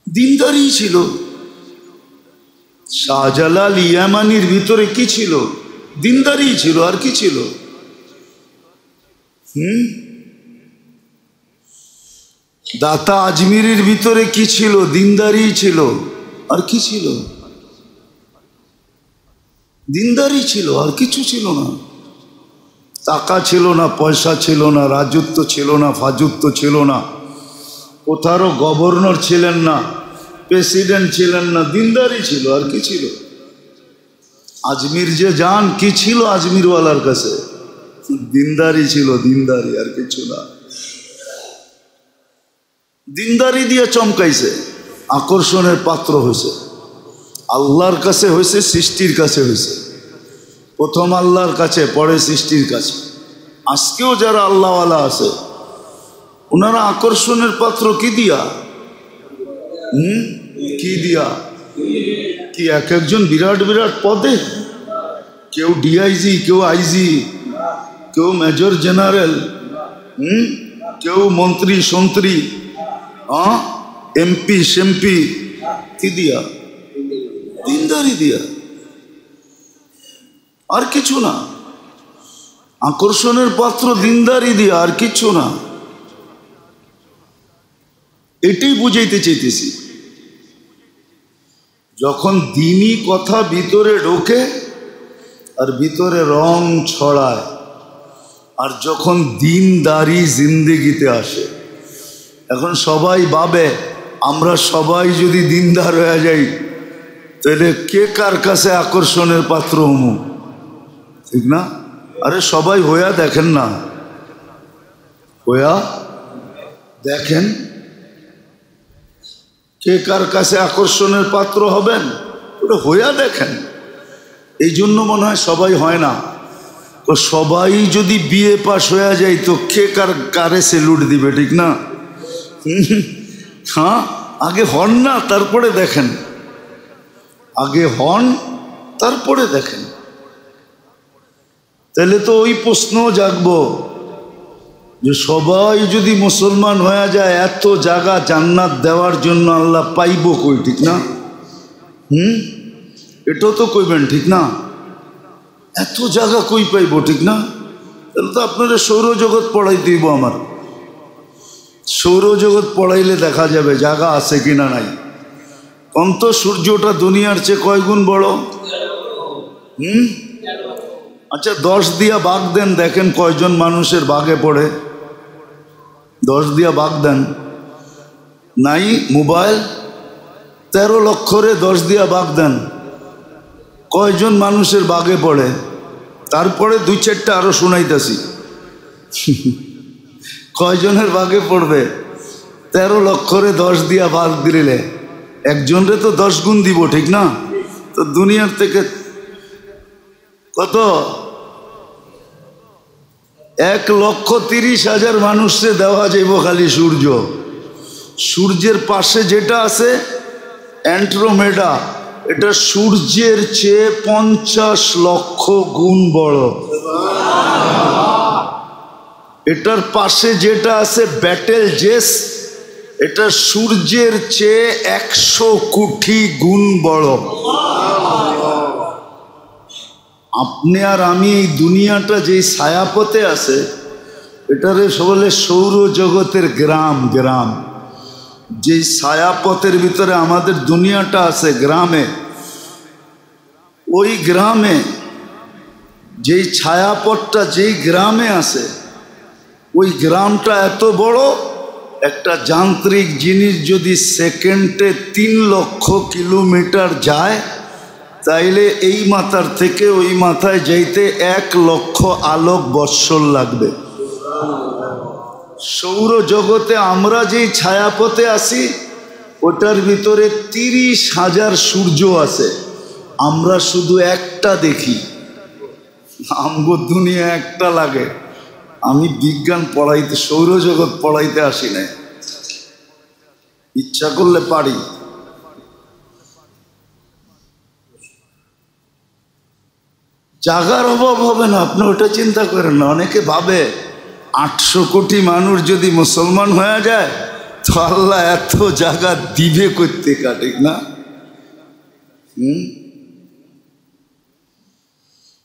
দিনদারি ছিল। শাহজালাল ইয়ামানির ভিতরে কি ছিল? দিনদারি ছিল। আর কি ছিল? দাতা আজমিরের ভিতরে কি ছিল? দিনদারি ছিল। আর কি ছিল? দিনদারি ছিল, আর কিছু ছিল না। টাকা ছিল না, পয়সা ছিল না, রাজত্ব ছিল না, ফাজুত্ব ছিল না, কোথারও গভর্নর ছিলেন না, প্রেসিডেন্ট ছিলেন না, দিনদারি ছিল। আর কি ছিল? আজমির যে যান, কি ছিল আজমিরওয়ালার কাছে? দিনদারি ছিল, দিনদারি, আর কিছু না। দিনদারি দিয়ে চমকাইছে, আকর্ষণের পাত্র হয়েছে। আল্লাহর কাছে হয়েছে, সৃষ্টির কাছে হয়েছে। প্রথম আল্লাহর কাছে, পরে সৃষ্টির কাছে। আজকেও যারা আল্লাহওয়ালা আছে, ওনারা আকর্ষণের পাত্র কি দিয়া? কি দিয়া? কি এক একজন বিরাট বিরাট পদে, কেউ ডিআইজি, কেউ আইজি, কেউ মেজর জেনারেল, কেউ মন্ত্রী সন্ত্রী, এমপি সেমপি। কি দিয়া? দিনদারি দিয়া, আর কিছু না। আকর্ষণের পাত্র দিনদারি দিয়া, আর কিছু না। এটাই বুঝাইতে চাইতেছি। যখন দিনই কথা ভিতরে ঢোকে আর ভিতরে রং ছড়ায়, আর যখন দিনদারি জিন্দেগিতে আসে, এখন সবাই ভাবে আমরা সবাই যদি দিনদার হয়ে যাই তাহলে কে কার কাছে আকর্ষণের পাত্র হমু? ঠিক না? আরে সবাই হইয়া দেখেন না, হইয়া দেখেন কে কার কাছে আকর্ষণের পাত্র হবেন, ওটা হইয়া দেখেন। এই জন্য মনে হয় সবাই হয় না। তো সবাই যদি বিয়ে পাশ হয়ে যায় তো কে কারে সেলুট দিবে? ঠিক না? হ্যাঁ, আগে হন না, তারপরে দেখেন। আগে হন, তারপরে দেখেন। তাহলে তো ওই প্রশ্ন জাগবো যে সবাই যদি মুসলমান হয়ে যায়, এত জায়গা জান্নাত দেওয়ার জন্য আল্লাহ পাইব কই? ঠিক না? এটাও তো কইবেন, ঠিক না? এত জায়গা কই পাইব? ঠিক না? তাহলে তো আপনারা সৌরজগৎ পড়াই দিব। আমার সৌরজগৎ পড়াইলে দেখা যাবে জায়গা আছে কিনা নাই। অন্ত সূর্যটা দুনিয়ার চেয়ে কয় গুণ বড়? আচ্ছা 10 দিয়া ভাগ দেন, দেখেন কয়জন মানুষের ভাগে পড়ে। 10 দিয়া ভাগ দেন। নাই মোবাইল? 13 লক্ষরে 10 দিয়া ভাগ দেন, কয়জন মানুষের ভাগে পড়ে? তারপরে 2-4টা আরো শুনাইতেছি। কয়জনের ভাগে পড়বে? 13 লক্ষরে 10 দিয়া ভাগ দিলে একজনরে তো 10 গুণ দিব। ঠিক না? তো দুনিয়ার থেকে কত? 1,30,000 মানুষকে দেওয়া যাইব খালি সূর্য। সূর্যের পাশে যেটা আছে অ্যান্ড্রোমেডা, এটা সূর্যের চেয়ে 50 লক্ষ গুণ বড়। এটার পাশে যেটা আছে ব্যাটেল জেস, এটা সূর্যের চেয়ে 100 কোটি গুণ বড়। আপনি আর আমি এই দুনিয়াটা যেই ছায়াপথে আছে, এটারে বলে সৌরজগতের গ্রাম। গ্রাম যেই ছায়াপথের ভিতরে আমাদের দুনিয়াটা আছে, গ্রামে, ওই গ্রামে যেই ছায়াপথটা যেই গ্রামে আছে, ওই গ্রামটা এত বড়, একটা যান্ত্রিক জিনিস যদি সেকেন্ডে 3 লক্ষ কিলোমিটার যায়, তাইলে এই মাথার থেকে ওই মাথায় যাইতে 1 লক্ষ আলোক বৎসর লাগবে। সৌরজগতে আমরা যেই ছায়াপথে আছি, ওটার ভিতরে 30,000 সূর্য আছে। আমরা শুধু একটা দেখি, আমগো দুনিয়া একটা লাগে। আমি বিজ্ঞান পড়াইতে, সৌরজগৎ পড়াইতে আসি না, ইচ্ছা করলে পারি। জাগার অভাব হবে না, আপনি ওটা চিন্তা করেন না। অনেকে ভাবে 800 কোটি মানুষ যদি মুসলমান হয়ে যায় তো আল্লাহ এত জায়গা দিবে করতে, ঠিক না?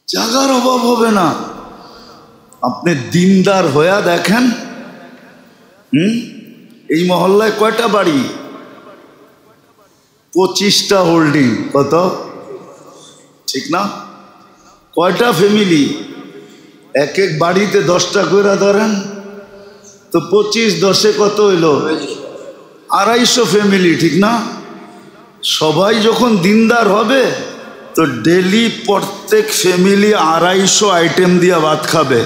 জাগার অভাব হবে না। আপনি দিনদার হয়ে দেখেন, এই মহল্লায় কয়টা বাড়ি? 25টা হোল্ডিং। কত? ঠিক না? কয়টা ফ্যামিলি? এক এক বাড়িতে 10টা করে ধরেন তো 25 10-এ কত হইল? 250 ফ্যামিলি, ঠিক না? সবাই যখন দিনদার হবে তো ডেলি প্রত্যেক ফ্যামিলি 250 আইটেম দিয়ে ভাত খাবে।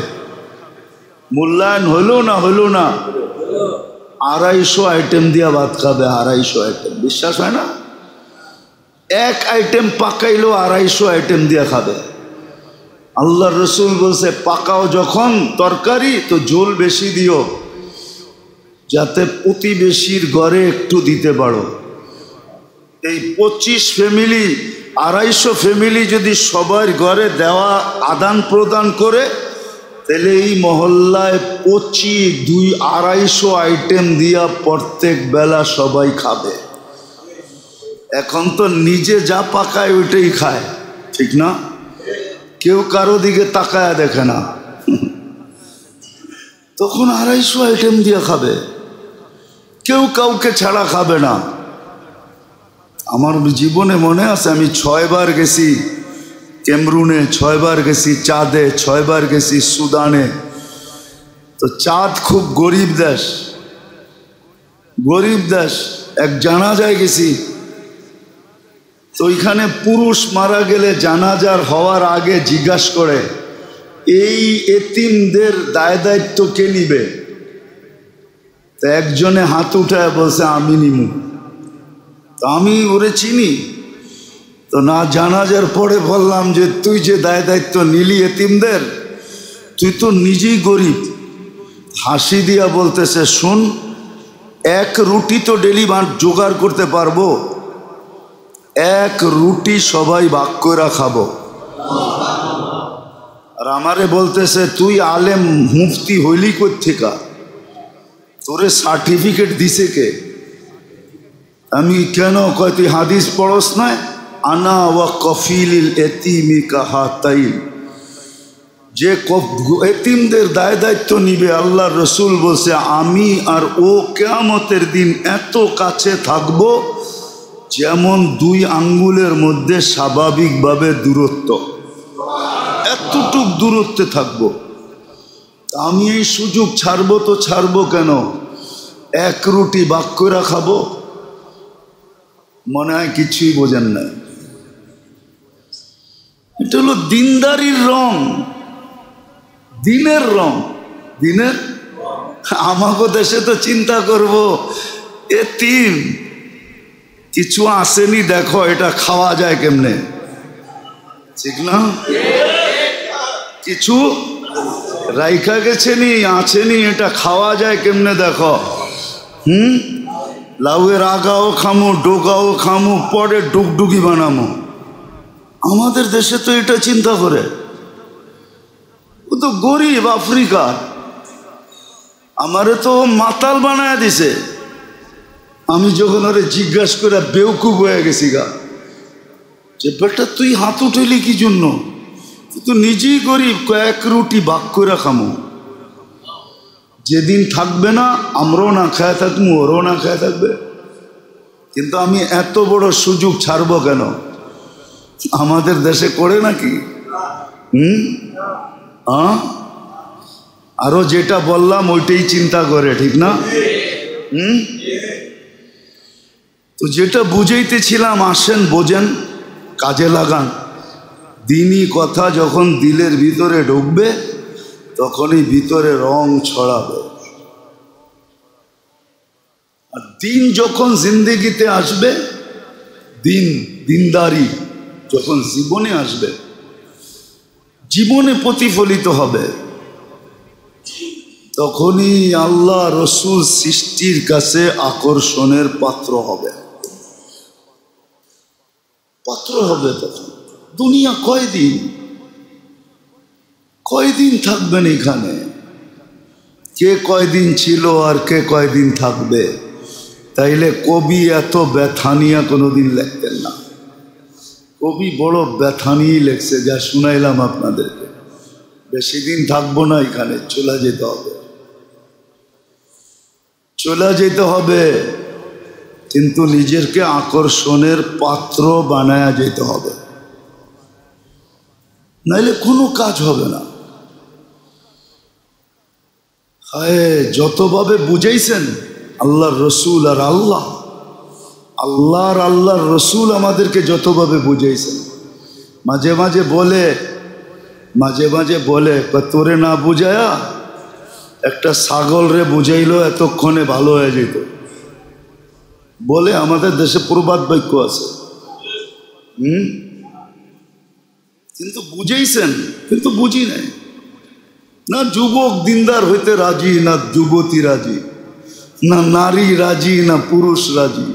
মূল্যায়ন হলো না? হলো না? 250 আইটেম দিয়ে ভাত খাবে। 250 আইটেম, বিশ্বাস হয় না? এক আইটেম পাকাইলো 250 আইটেম দিয়ে খাবে। আল্লাহ রসুল বলছে পাকাও যখন তরকারি তো ঝোল বেশি দিও, যাতে প্রতিবেশীর ঘরে একটু দিতে পারো। এই 25 ফ্যামিলি 250 ফ্যামিলি যদি সবার ঘরে দেওয়া আদান প্রদান করে তাহলে এই মহল্লায় 250 আইটেম দিয়া প্রত্যেক বেলা সবাই খাবে। এখন তো নিজে যা পাকায় ওইটাই খায়, ঠিক না? কেউ কারো দিকে তাকায় দেখে না। তখন 250 আইটেম দিয়ে খাবে, কেউ কাউকে ছাড়া খাবে না। আমার জীবনে মনে আছে, আমি 6 বার গেছি ক্যামরুনে, 6 বার গেছি চাঁদে, 6 বার গেছি সুদানে। তো চাঁদ খুব গরিব দেশ, গরিব দেশ। এক জানাজায় গেছি, তো ওইখানে পুরুষ মারা গেলে জানাজার হওয়ার আগে জিজ্ঞাসা করে এই এতিমদের দায় দায়িত্ব কে নিবে? তো একজনে হাত উঠায় বলছে আমি নিমু। তো আমি ওরে চিনি, তো না জানাজার পরে বললাম যে তুই যে দায় দায়িত্ব নিলি এতিমদের, তুই তো নিজেই গরিব। হাসি দিয়া বলতেছে শুন, এক রুটি তো ডেলি জোগাড় করতে পারবো, এক রুটি সবাই ভাগ করে খাবো। আর আমারে বলতেছে তুই আলেম মুফতি হইলি কোত্থেকা, তোরে সার্টিফিকেট দিছে কে? আমি কেন কয় তুই হাদিস পড়স না? আনা ওয়া কফিলিল এতিমি কাহাতাইন, যে এতিমদের দায় দায়িত্ব নিবে আল্লাহর রসুল বলছে আমি আর ও কিয়ামতের দিন এত কাছে থাকবো যেমন 2 আঙ্গুলের মধ্যে স্বাভাবিকভাবে দূরত্ব, এতটুক দূরত্বে থাকবো। আমি এই সুযোগ ছাড়বো তো ছাড়বো কেন? এক রুটি ভাগ করে খাবো। মনে হয় কিছুই বোঝেন না। এটা হলো দিনদারির রং, দিনের রং, দিনের। আমাকে দেশে তো চিন্তা করব এতিম কিছু আসেনি, দেখো এটা খাওয়া যায় কেমনে, ঠিক না? কিছু রাইখা গেছেনি, আছেনি, এটা খাওয়া যায় কেমনে দেখো। লাউয়ের আগাও খামু, ডোগাও খামু, পরে ডুগডুগি বানামো। আমাদের দেশে তো এটা চিন্তা করে। ও তো গরিব আফ্রিকার, আমারে তো মাতাল বানায় দিছে। আমি যখন ওরে জিজ্ঞাসা করে বেউকুব হয়ে গেছি গা, যে বেটা তুই হাত উঠেলি কি জন্য? তুই তো নিজেই গরিব, কয়েক রুটি ভাগ করে খামো। যেদিন থাকবে না আমরাও না খায় থাকবো, ওরও না খায় থাকবে। কিন্তু আমি এত বড় সুযোগ ছাড়বো কেন? আমাদের দেশে করে নাকি? আরো যেটা বললাম ওইটাই চিন্তা করে, ঠিক না? তো যেটা বুঝাইতেছিলাম, আসেন বোঝেন, কাজে লাগান। দিনই কথা যখন দিলের ভিতরে ঢুকবে তখনই ভিতরে রং ছড়াবে। আর দিন যখন জিন্দেগিতে আসবে, দিনদারি যখন জীবনে আসবে, জীবনে প্রতিফলিত হবে, তখনই আল্লাহ রসুল সৃষ্টির কাছে আকর্ষণের পাত্র হবে। পাত্র হবে তখন। দুনিয়া কয়দিন? কয়দিন থাকবেন এখানে? কে কয়দিন ছিল আর কে কয়দিন থাকবে? তাইলে কবি এত ব্যথা নিয়ে কোনোদিন লিখতেন না। কবি বড় ব্যথা নিয়ে লেখছে, যা শুনাইলাম আপনাদেরকে। বেশি দিন থাকবো না এখানে, চলে যেতে হবে, চলে যেতে হবে। কিন্তু নিজেকে আকর্ষণের পাত্র বানায়া যেতে হবে, নাইলে কোনো কাজ হবে না। হায়, যতভাবে বুঝাইছেন আল্লাহর রসুল আর আল্লাহর রসুল আমাদেরকে যতভাবে বুঝাইছেন। মাঝে মাঝে বলে তোরে না বুঝায়া একটা ছাগল রে বুঝাইলো এতক্ষণে ভালো হয়ে যেত বলে আমাদের দেশে প্রবাদ বাক্য আছে। কিন্তু বুঝাইছেন, কিন্তু বুঝি নাই। না যুবক দিনদার হইতে রাজি, না যুবতী রাজি, না নারী রাজি, না পুরুষ রাজি,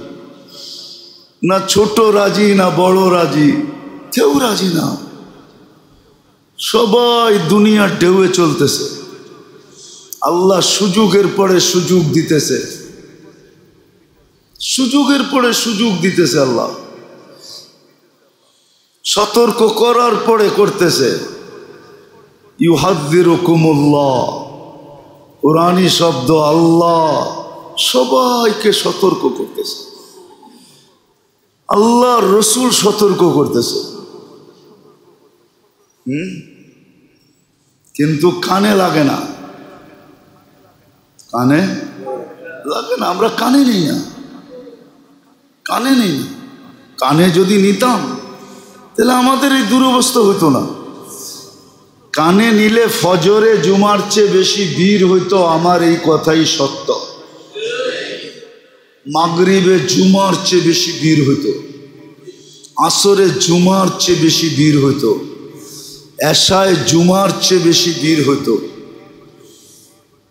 না ছোট রাজি, না বড় রাজি, কেউ রাজি না। সবাই দুনিয়ার ঢেউয়ে চলতেছে। আল্লাহ সুযোগের পরে সুযোগ দিতেছে, সুযোগের পরে সুযোগ দিতেছে। আল্লাহ সতর্ক করার পরে করতেছে। ইউহাযযিরুকুমুল্লাহ, কুরআনী শব্দ। আল্লাহ সবাইকে সতর্ক করতেছে, আল্লাহর রসুল সতর্ক করতেছে। কিন্তু কানে লাগে না, কানে লাগে না। আমরা কানে নিই না, কানে নেই না। কানে যদি নিতাম তাহলে আমাদের এই দুরবস্থা হতো না। কানে নিলে ফজরে জুমার চেয়ে বেশি ভিড় হইতো, আমার এই কথাই সত্য। মাগরিবে জুমার চেয়ে বেশি ভিড় হইতো, আসরে জুমার চেয়ে বেশি ভিড় হইতো, এশায় জুমার চেয়ে বেশি ভিড় হইতো,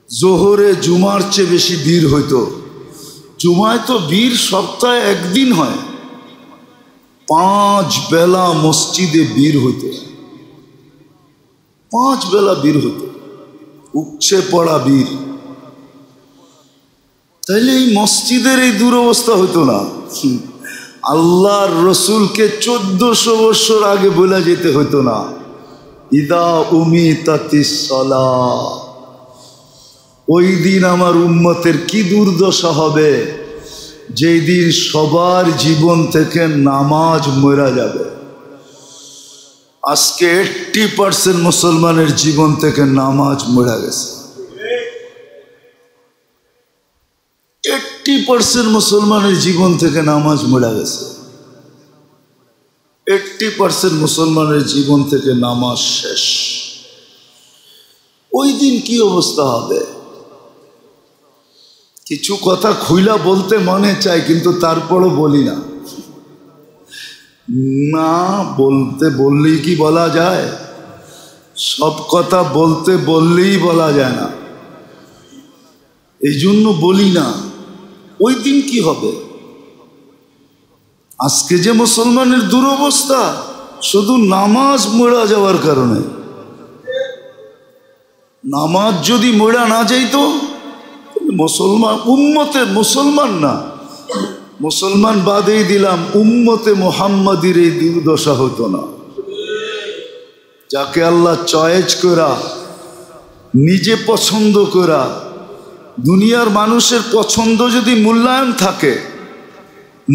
জোহরে জুমার চেয়ে বেশি ভিড় হইতো। জুমায় তো ভিড় সপ্তাহে একদিন হয়, 5 বেলা মসজিদে ভিড় হইতো, 5 বেলা ভিড় হইতো, উপচে পড়া ভিড়। তাইলে এই মসজিদের এই দুরবস্থা হইতো না। আল্লাহর রসুলকে 1400 বছর আগে বলা যেতে হইতো না, ইদা উমিতাতিস সালাহ। ওই দিন আমার উম্মতের কি দুর্দশা হবে, যেই দিন সবার জীবন থেকে নামাজ মরা যাবে। আজকে 80% মুসলমানের জীবন থেকে নামাজ মরা গেছে। 80% মুসলমানের জীবন থেকে নামাজ মরা গেছে। 80% মুসলমানের জীবন থেকে নামাজ শেষ। ওই দিন কি অবস্থা হবে? কিছু কথা খুইলা বলতে মনে চায়, কিন্তু তারপরও বলি না। না বললেই কি বলা যায়? সব কথা বললেই বলা যায় না, এই জন্য বলি না। ওই দিন কি হবে? আজকে যে মুসলমানের দুরবস্থা, শুধু নামাজ মরা যাওয়ার কারণে। নামাজ যদি মরা না যাইতো, মুসলমান উম্মতে, মুসলমান না, মুসলমান বাদেই দিলাম, উম্মতে মুহাম্মাদির এই দুর্দশা হতো না। যাকে আল্লাহ চয়েস করা, নিজে পছন্দ করা। দুনিয়ার মানুষের পছন্দ যদি মূল্যায়ন থাকে,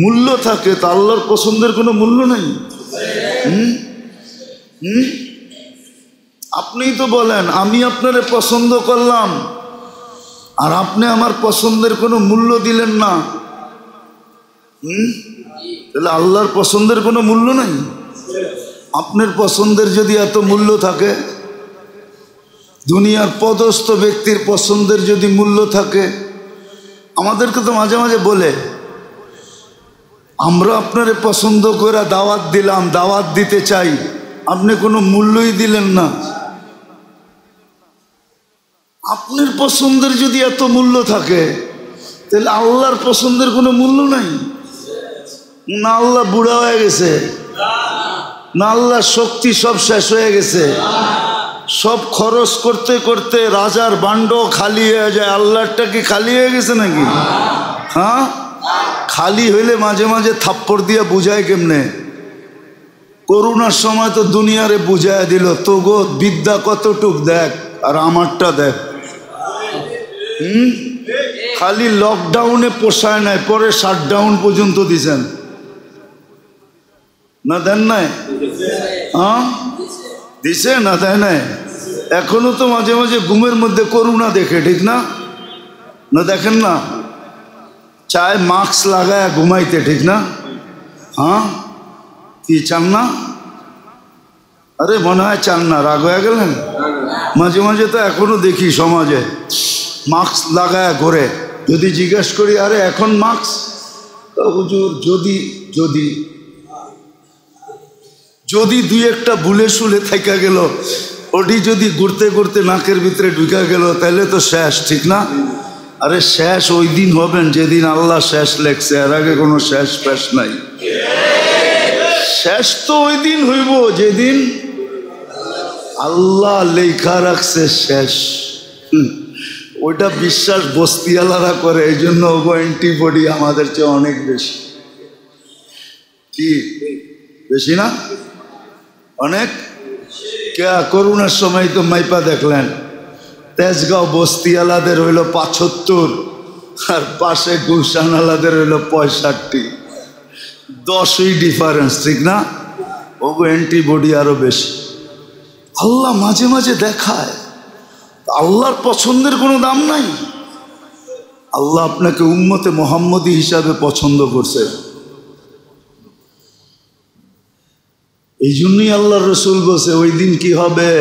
মূল্য থাকে, তা আল্লাহর পছন্দের কোনো মূল্য নেই। আপনিই তো বলেন, আমি আপনারে পছন্দ করলাম আর আপনি আমার পছন্দের কোনো মূল্য দিলেন না, তাহলে আল্লাহর পছন্দের কোনো মূল্য নাই। আপনার পছন্দের যদি এত মূল্য থাকে, দুনিয়ার পদস্থ ব্যক্তির পছন্দের যদি মূল্য থাকে, আমাদেরকে তো মাঝে মাঝে বলে, আমরা আপনারে পছন্দ করে দাওয়াত দিলাম, দাওয়াত দিতে চাই, আপনি কোনো মূল্যই দিলেন না। আপনার পছন্দের যদি এত মূল্য থাকে, তাহলে আল্লাহর পছন্দের কোনো মূল্য নাই। না আল্লাহ বুড়া হয়ে গেছে, না আল্লাহর শক্তি সব শেষ হয়ে গেছে, সব খরচ করতে করতে রাজার বান্ড খালি হয়ে যায়। আল্লাহটা কি খালি হয়ে গেছে নাকি? হ্যাঁ, খালি হইলে মাঝে মাঝে থাপ্পড় দিয়ে বুঝায় কেমনে? করোনার সময় তো দুনিয়ারে বুঝায় দিল, তো গো বিদ্যা কতটুক দেখ আর আমারটা দেখ। খালি লকডাউনে পোষায় নাই, পরে শাটডাউন পর্যন্ত দিছেন না? দেন নাই? হ্যাঁ দিছে না? দেয় নাই? এখনো তো মাঝে মাঝে ঘুমের মধ্যে করোনা দেখে, ঠিক না? না দেখেন না? চায় মাস্ক লাগায় ঘুমাইতে, ঠিক না? হ্যাঁ, কি চান না? আরে মনে হয় চান না, রাগ হয়ে গেলেন? মাঝে মাঝে তো এখনো দেখি সমাজে মাস্ক লাগায় ঘোরে। যদি জিজ্ঞেস করি আরে এখন মাস্ক, হুজুর যদি যদি যদি দুই একটা ভুলে শুলে থাকা গেল, ওটি যদি ঘুরতে ঘুরতে নাকের ভিতরে ঢুকা গেল, তাহলে তো শেষ, ঠিক না? আরে শেষ ওই দিন হবেন যেদিন আল্লাহ শেষ লেখছে, এর আগে কোনো শেষ ফেস নাই। শেষ তো ওই দিন হইব যেদিন আল্লাহ লেখা রাখছে শেষ। ওইটা বিশ্বাস বস্তিওয়ালারা করে, এই জন্য অ্যান্টিবডি আমাদের চেয়ে অনেক বেশি। কি বেশি না? অনেক। কে করোনার সময় তো মাইপা দেখলেন, তেজগাঁও বস্তিওয়ালাদের হইল ৭৫ আর পাশে গুলশানওয়ালাদের হইল ৬৫। 10ই ডিফারেন্স, ঠিক না? ওগো অ্যান্টিবডি আরো বেশি। আল্লাহ মাঝে মাঝে দেখায়, আল্লাহর পছন্দের কোনো দাম নাই। আল্লাহ আপনাকে উম্মতে মুহাম্মদী হিসাবে পছন্দ করছে। এই জন্যই আল্লাহ রসুল বলছে ওই দিন কি হবে,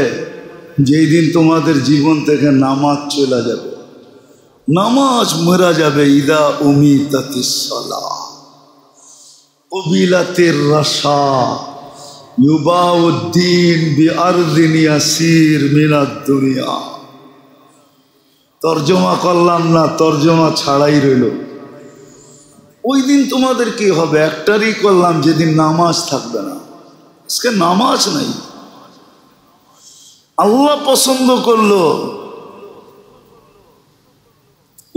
যেই দিন তোমাদের জীবন থেকে নামাজ চলে যাবে, নামাজ মরা যাবে। ইদা উমিতাতিস সালাহ কবিলাতের রাশা ইউবাউদ্দিন বিআরদিন ইয়াসির মিনাদ দুনিয়া। তর্জমা করলাম না, তর্জমা ছাড়াই রইল। ওই দিন তোমাদের কি হবে, একটারই করলাম, যেদিন নামাজ থাকবে না। আজকে নামাজ নাই। আল্লাহ পছন্দ করলো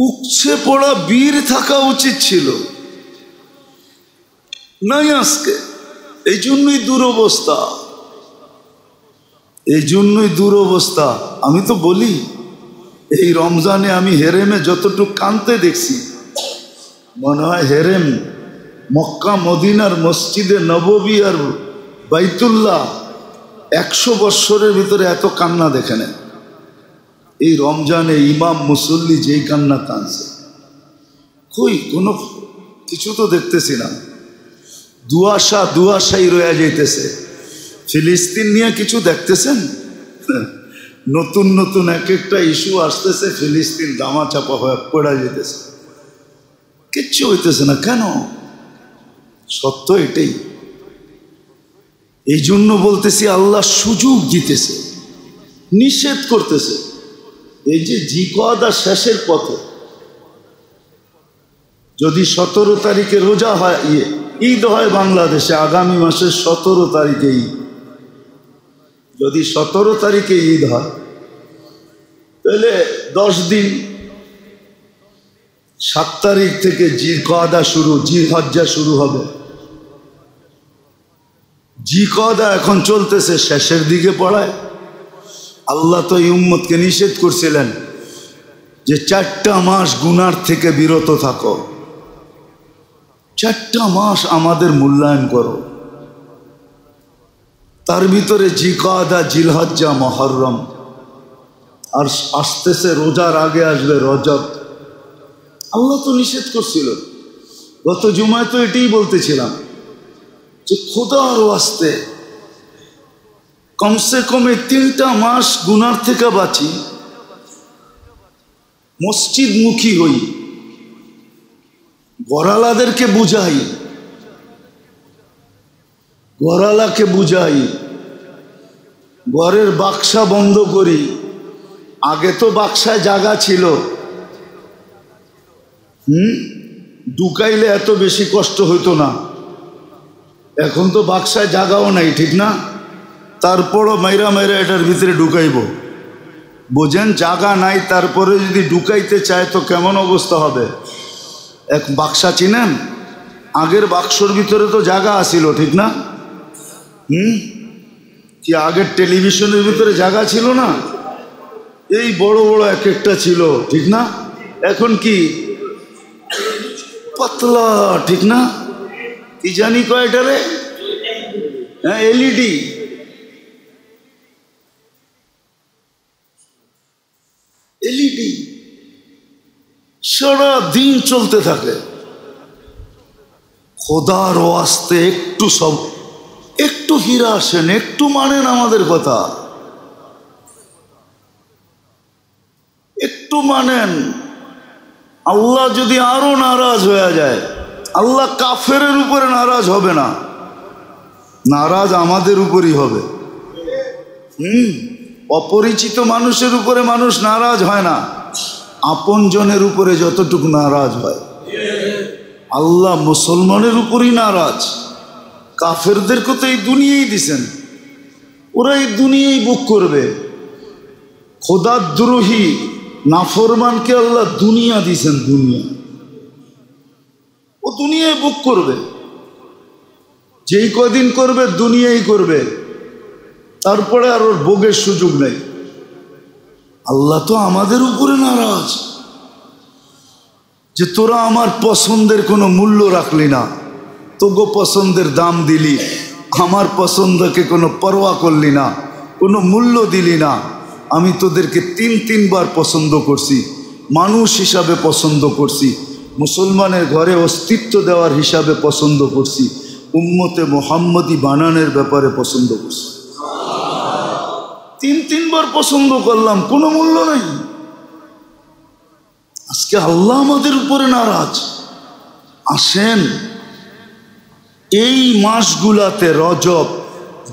উপচে পড়া বীর থাকা উচিত ছিল, নাই আজকে। এই জন্যই দুরবস্থা, এই জন্যই দুরবস্থা। আমি তো বলি এই রমজানে আমি হেরেমে যতটুকু কানতে দেখছি, মনে হয় হেরেম মক্কা মদিনার মসজিদে নববী আর বাইতুল্লাহ 100 বৎসরের ভিতরে এত কান্না দেখে নেন। এই রমজানে ইমাম মুসল্লি যেই কান্না কানছে, কই কোনো কিছু তো দেখতেছি না। দুয়াশাই রয়ে যাইতেছে। ফিলিস্তিন নিয়ে কিছু দেখতেছেন? নতুন নতুন এক একটা ইস্যু আসতেছে, ফিলিস্তিন দামাচাপা হয়ে পড়া যেতেছে, কিচ্ছু হইতেছে না। কেন? সত্য এটাই। এই জন্য বলতেছি আল্লাহ সুযোগ দিতেছে, নিষেধ করতেছে। এই যে জিকওয়াদা শেষের পথে, যদি 17 তারিখে রোজা হয়, ঈদ হয় বাংলাদেশে আগামী মাসের 17 তারিখে ঈদ, যদি 17 তারিখে ঈদ হয় তাহলে 10 দিন, 7 তারিখ থেকে জিকওয়াদা শুরু, জিলহজ্জা শুরু হবে। জিকওয়াদা এখন চলতেছে, শেষের দিকে পড়ায়। আল্লাহ তো এই উম্মতকে নিষেধ করছিলেন যে 4টা মাস গুনার থেকে বিরত থাকো, 4টা মাস আমাদের মূল্যায়ন করো। তার ভিতরে জিকওয়াদা, জিলহজ্জা, মুহররম, আর আসতেছে রোজার আগে আসবে রজব। আল্লাহ তো নিষেধ করছিল। গত জুমায় তো এটাই বলতেছিলাম যে খোদার ওয়াস্তে কমসে কমে 3টা মাস গুনার থেকে বাঁচি, মসজিদমুখী হই, গড়ালাদেরকে বুঝাই, গড়ালাকে বুঝাই, ঘরের বাক্সা বন্ধ করি। আগে তো বাক্সায় জায়গা ছিল, ঢুকাইলে এত বেশি কষ্ট হইতো না। এখন তো বাক্সায় জায়গাও নাই, ঠিক না? তারপরও মাইরা মাইরা এটার ভিতরে ঢুকাইব। বোঝেন, জায়গা নাই, তারপরে যদি ঢুকাইতে চায় তো কেমন অবস্থা হবে। এক বাক্সা চিনেন? আগের বাক্সর ভিতরে তো জায়গা আসিল, ঠিক না? কি আগের টেলিভিশনের ভিতরে জায়গা ছিল না? এই বড় বড় এক একটা ছিল, ঠিক না? এখন কি পাতলা, ঠিক না? কি জানি কয়টারে, হ্যাঁ এলইডি। এলইডি সারা দিন চলতে থাকে। খোদার ওয়াস্তে একটু ফিরে আসেন, একটু মানেন আমাদের কথা, একটু মানেন। আল্লাহ যদি আরো নারাজ হয়ে যায়, আল্লাহ কাফেরের উপরে নারাজ হবে না, নারাজ আমাদের উপরই হবে। অপরিচিত মানুষের উপরে মানুষ নারাজ হয় না, আপনজনের উপরে যতটুকু নারাজ হয়। আল্লাহ মুসলমানের উপরই নারাজ। কাফেরদেরকে তো এই দুনিয়াই দিছেন, ওরা এই দুনিয়াই বুক করবে। খোদাদ্রোহী নাফরমানকে আল্লাহ দুনিয়া দিছেন, দুনিয়া, ও দুনিয়ায় বুক করবে। যেই কদিন করবে দুনিয়াই করবে, তারপরে আর ওর ভোগের সুযোগ নেই। আল্লাহ তো আমাদের উপরে নারাজ যে তোরা আমার পছন্দের কোনো মূল্য রাখলি না, তোগো পছন্দের দাম দিলি, আমার পছন্দকে কোনো পরোয়া করলি না, কোনো মূল্য দিলি না। আমি তোদেরকে তিনবার পছন্দ করছি, মানুষ হিসাবে পছন্দ করছি, মুসলমানের ঘরে অস্তিত্ব দেওয়ার হিসাবে পছন্দ করছি, উম্মতে মুহাম্মদী বানানোর ব্যাপারে পছন্দ করছি। তিনবার পছন্দ করলাম, কোনো মূল্য নাই। আজকে আল্লাহ আমাদের উপরে নারাজ। আসেন এই মাসগুলাতে, রজব,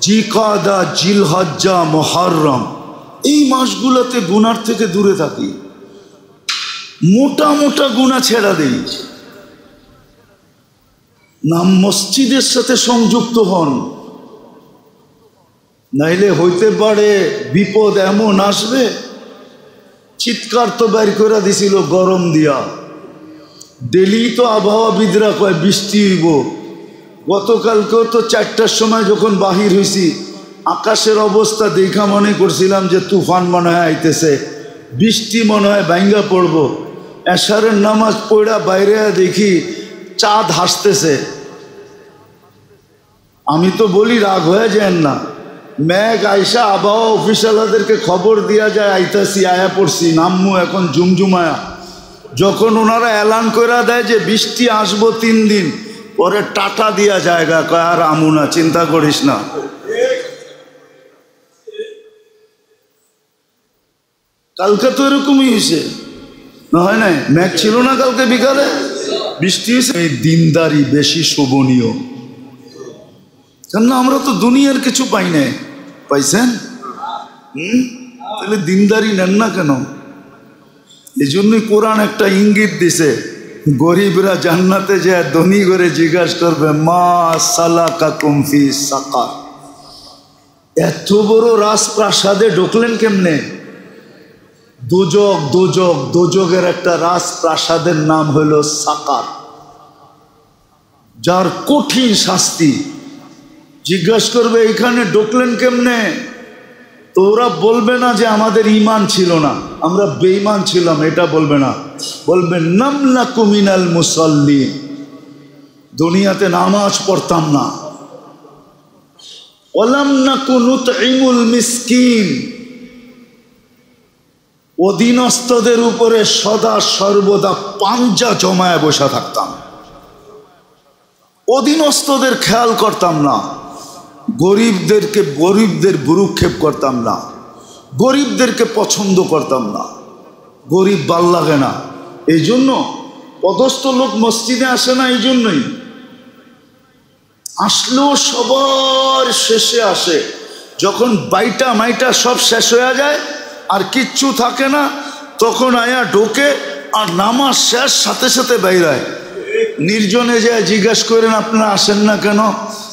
জিকাদা, জিলহজ্জা, মুহররম, এই মাসগুলাতে গুনার থেকে দূরে থাকি, মোটা মোটা গুনাহ ছেড়া দেই, নাম মসজিদের সাথে সংযুক্ত হন। নাইলে হইতে পারে বিপদ এমন আসবে। চিৎকার তো বের করে দিছিল গরম দিয়া, ডেলি তো আবহাওয়াবিদরা কয় বৃষ্টি হইব। গতকালকেও তো 4টার সময় যখন বাহির হয়েছি, আকাশের অবস্থা দেখা মনে করছিলাম যে তুফান মনে হয় আইতেছে, বৃষ্টি মনে হয় ভাঙ্গা পড়ব। এশারের নামাজ পড়া বাইরে দেখি চাঁদ হাসতেছে। আমি তো বলি রাগ হয়ে যান না, মেঘ আইসা আবহাওয়া অফিসারদেরকে খবর দিয়া যায় আইতাছি, আয়া পড়ছি, নামমু এখন জুমজুমায়া। যখন ওনারা এলান করে দেয় যে বৃষ্টি আসবো 3 দিন পরে, টাটা দিয়া জায়গা কয় আর আমু না, চিন্তা করিস না। কালকে তো এরকমই হয়েছে, না হয় নাই? মেঘ ছিল না কালকে বিকালে, বৃষ্টি হয়েছে। এই দিনদারি বেশি শোভনীয়, কেননা আমরা তো দুনিয়ার কিছু পাই নাই। পাইছেন? তাহলে দিনদারি নেন না কেন? এই জন্যই কোরআন একটা ইঙ্গিত দিছে, গরিবরা জান্নাতে যায় ধনী করে জিজ্ঞাসা করবে মা সালাকাকুম ফি সাকার। এত বড় রাজপ্রাসাদে ঢুকলেন কেমনে? দোজক, দোজক, দোজকের একটা রাজপ্রাসাদের নাম হলো সাকার, যার কঠিন শাস্তি। জিজ্ঞাসা করবে এখানে ঢুকলেন কেমনে? তো ওরা বলবে না যে আমাদের ঈমান ছিল না, আমরা বেঈমান ছিলাম, এটা বলবে না। বলবে নামলাকু মিনাল মুসাল্লিন, দুনিয়াতে নামাজ পড়তাম না। ওয়ালাম নাকু নুতঈমুল মিসকিন, অধীনস্থদের উপরে সদা সর্বদা পাঞ্জা জমায় বসে থাকতাম, অধীনস্থদের খেয়াল করতাম না, গরিবদের ভ্রুক্ষেপ করতাম না, গরিবদেরকে পছন্দ করতাম না। গরিব ভাল লাগে না, এই জন্য পদস্থ লোক মসজিদে আসে না। এই জন্যই আসলেও সবার শেষে আসে, যখন বাইটা মাইটা সব শেষ হয়ে যায় আর কিচ্ছু থাকে না, তখন আয়া ঢোকে আর নামাজ শেষ সাথে সাথে বাইরায়। নির্জনে যায় জিজ্ঞাসা করেন আপনারা আসেন না কেন?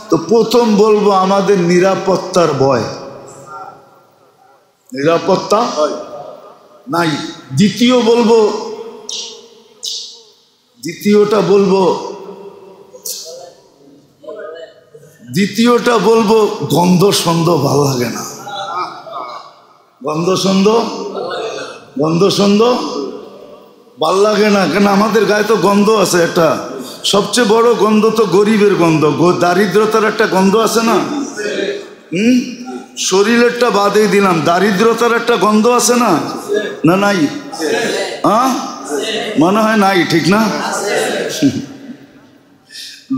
তো প্রথম বলবো আমাদের নিরাপত্তার ভয়। নিরাপত্তা নাই। দ্বিতীয়টা বলবো গন্ধ সন্ধ ভাল লাগে না। গন্ধ সন্ধ ভাল লাগে না কেন? আমাদের গায়ে তো গন্ধ আছে একটা, সবচেয়ে বড় গন্ধ তো গরিবের গন্ধ, দারিদ্রতার একটা গন্ধ আছে না? শরীরেরটা বাদেই দিলাম, দারিদ্রতার একটা গন্ধ আছে না? না নাই? মনে হয় নাই, ঠিক না?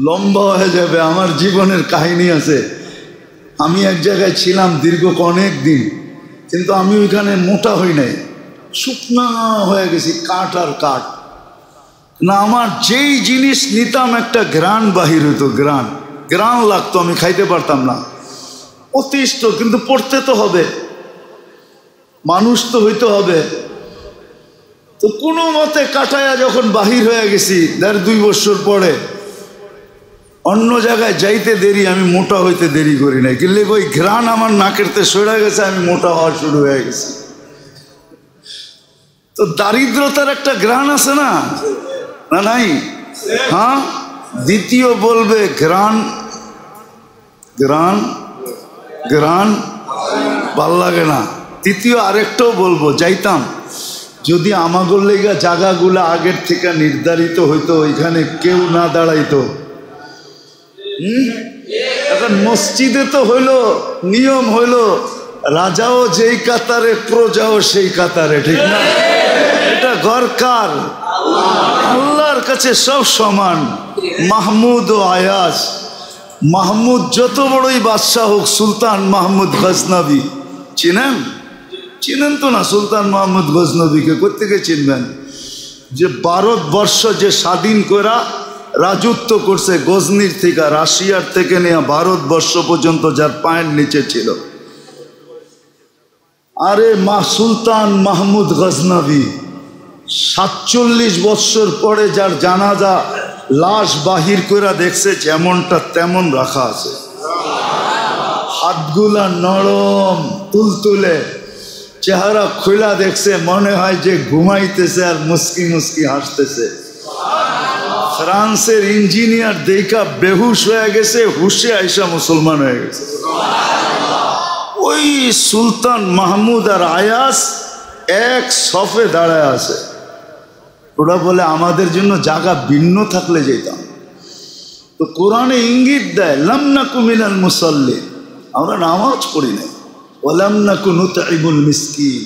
লম্বা হয়ে যাবে, আমার জীবনের কাহিনী আছে। আমি এক জায়গায় ছিলাম দীর্ঘ অনেক দিন, কিন্তু আমি ওইখানে মোটা হই নাই, শুকনা হয়ে গেছি, কাঠ আর কাঠ না। আমার যেই জিনিস নিতাম একটা ঘ্রাণ বাহির হইতো, ঘ্রাণ লাগতো, আমি খাইতে পারতাম না, অতিষ্ঠ। কিন্তু পড়তে তো হবে, মানুষ তো হইতে হবে। তো কোনো মতে কাটায়া যখন বাহির হয়ে গেছি 1.5-2 বছর পরে, অন্য জায়গায় যাইতে দেরি, আমি মোটা হইতে দেরি করি নাই, কিন্তু ওই ঘ্রাণ আমার নাকেরতে সরে গেছে, আমি মোটা হওয়া শুরু হয়ে গেছি। তো দারিদ্রতার একটা ঘ্রাণ আছে না? না নাই? হ্যাঁ, দ্বিতীয় বলবে ঘ্রাণ ভাল লাগে না। তৃতীয় আরেকটাও বলবো, যাইতাম যদি আমাগোর লেগা জায়গাগুলো আগের থেকে নির্ধারিত হইতো, ওইখানে কেউ না দাঁড়াইতো। এখন মসজিদে তো হইলো, নিয়ম হইলো রাজাও যেই কাতারে, প্রজাও সেই কাতারে, ঠিক না? এটা ঘর কার? আল্লাহর কাছে সব সমান। মাহমুদ ও আয়াজ, মাহমুদ যত বড়ই বাদশাহ হোক, সুলতান মাহমুদ গজনবী চিনেন তো না? সুলতান মাহমুদ গজনবীকে কোত্থেকে চিনবেন? যে ভারতবর্ষ যে স্বাধীন করা রাজত্ব করছে, গজনির থেকে, রাশিয়ার থেকে নিয়ে ভারতবর্ষ পর্যন্ত, যার পায়ের নিচে ছিল। আরে সুলতান মাহমুদ গজনবী 47 বছর পরে যার জানাজা লাশ বাহির করে দেখছে, যেমনটা তেমন রাখা আছে, হাতগুলা নরম তুলতুলে, চেহারা খোলা দেখছে, মনে হয় যে ঘুমাইতেছে আর মুস্কি মুস্কি হাসতেছে। ফ্রান্সের ইঞ্জিনিয়ার দেখা বেহুশ হয়ে গেছে, হুশে আইসা মুসলমান হয়ে গেছে। ওই সুলতান মাহমুদ আর আয়াস এক সফে দাঁড়ায় আছে। ওরা বলে আমাদের জন্য জায়গা ভিন্ন থাকলে যেতাম। তো কোরআনে ইঙ্গিত দেয়, লাম নাকু মিনাল মুসাল্লিন, আমরা নামাজ পড়ি নাই। ওয়ালাম নাকু নুতঈমুল মিসকিন,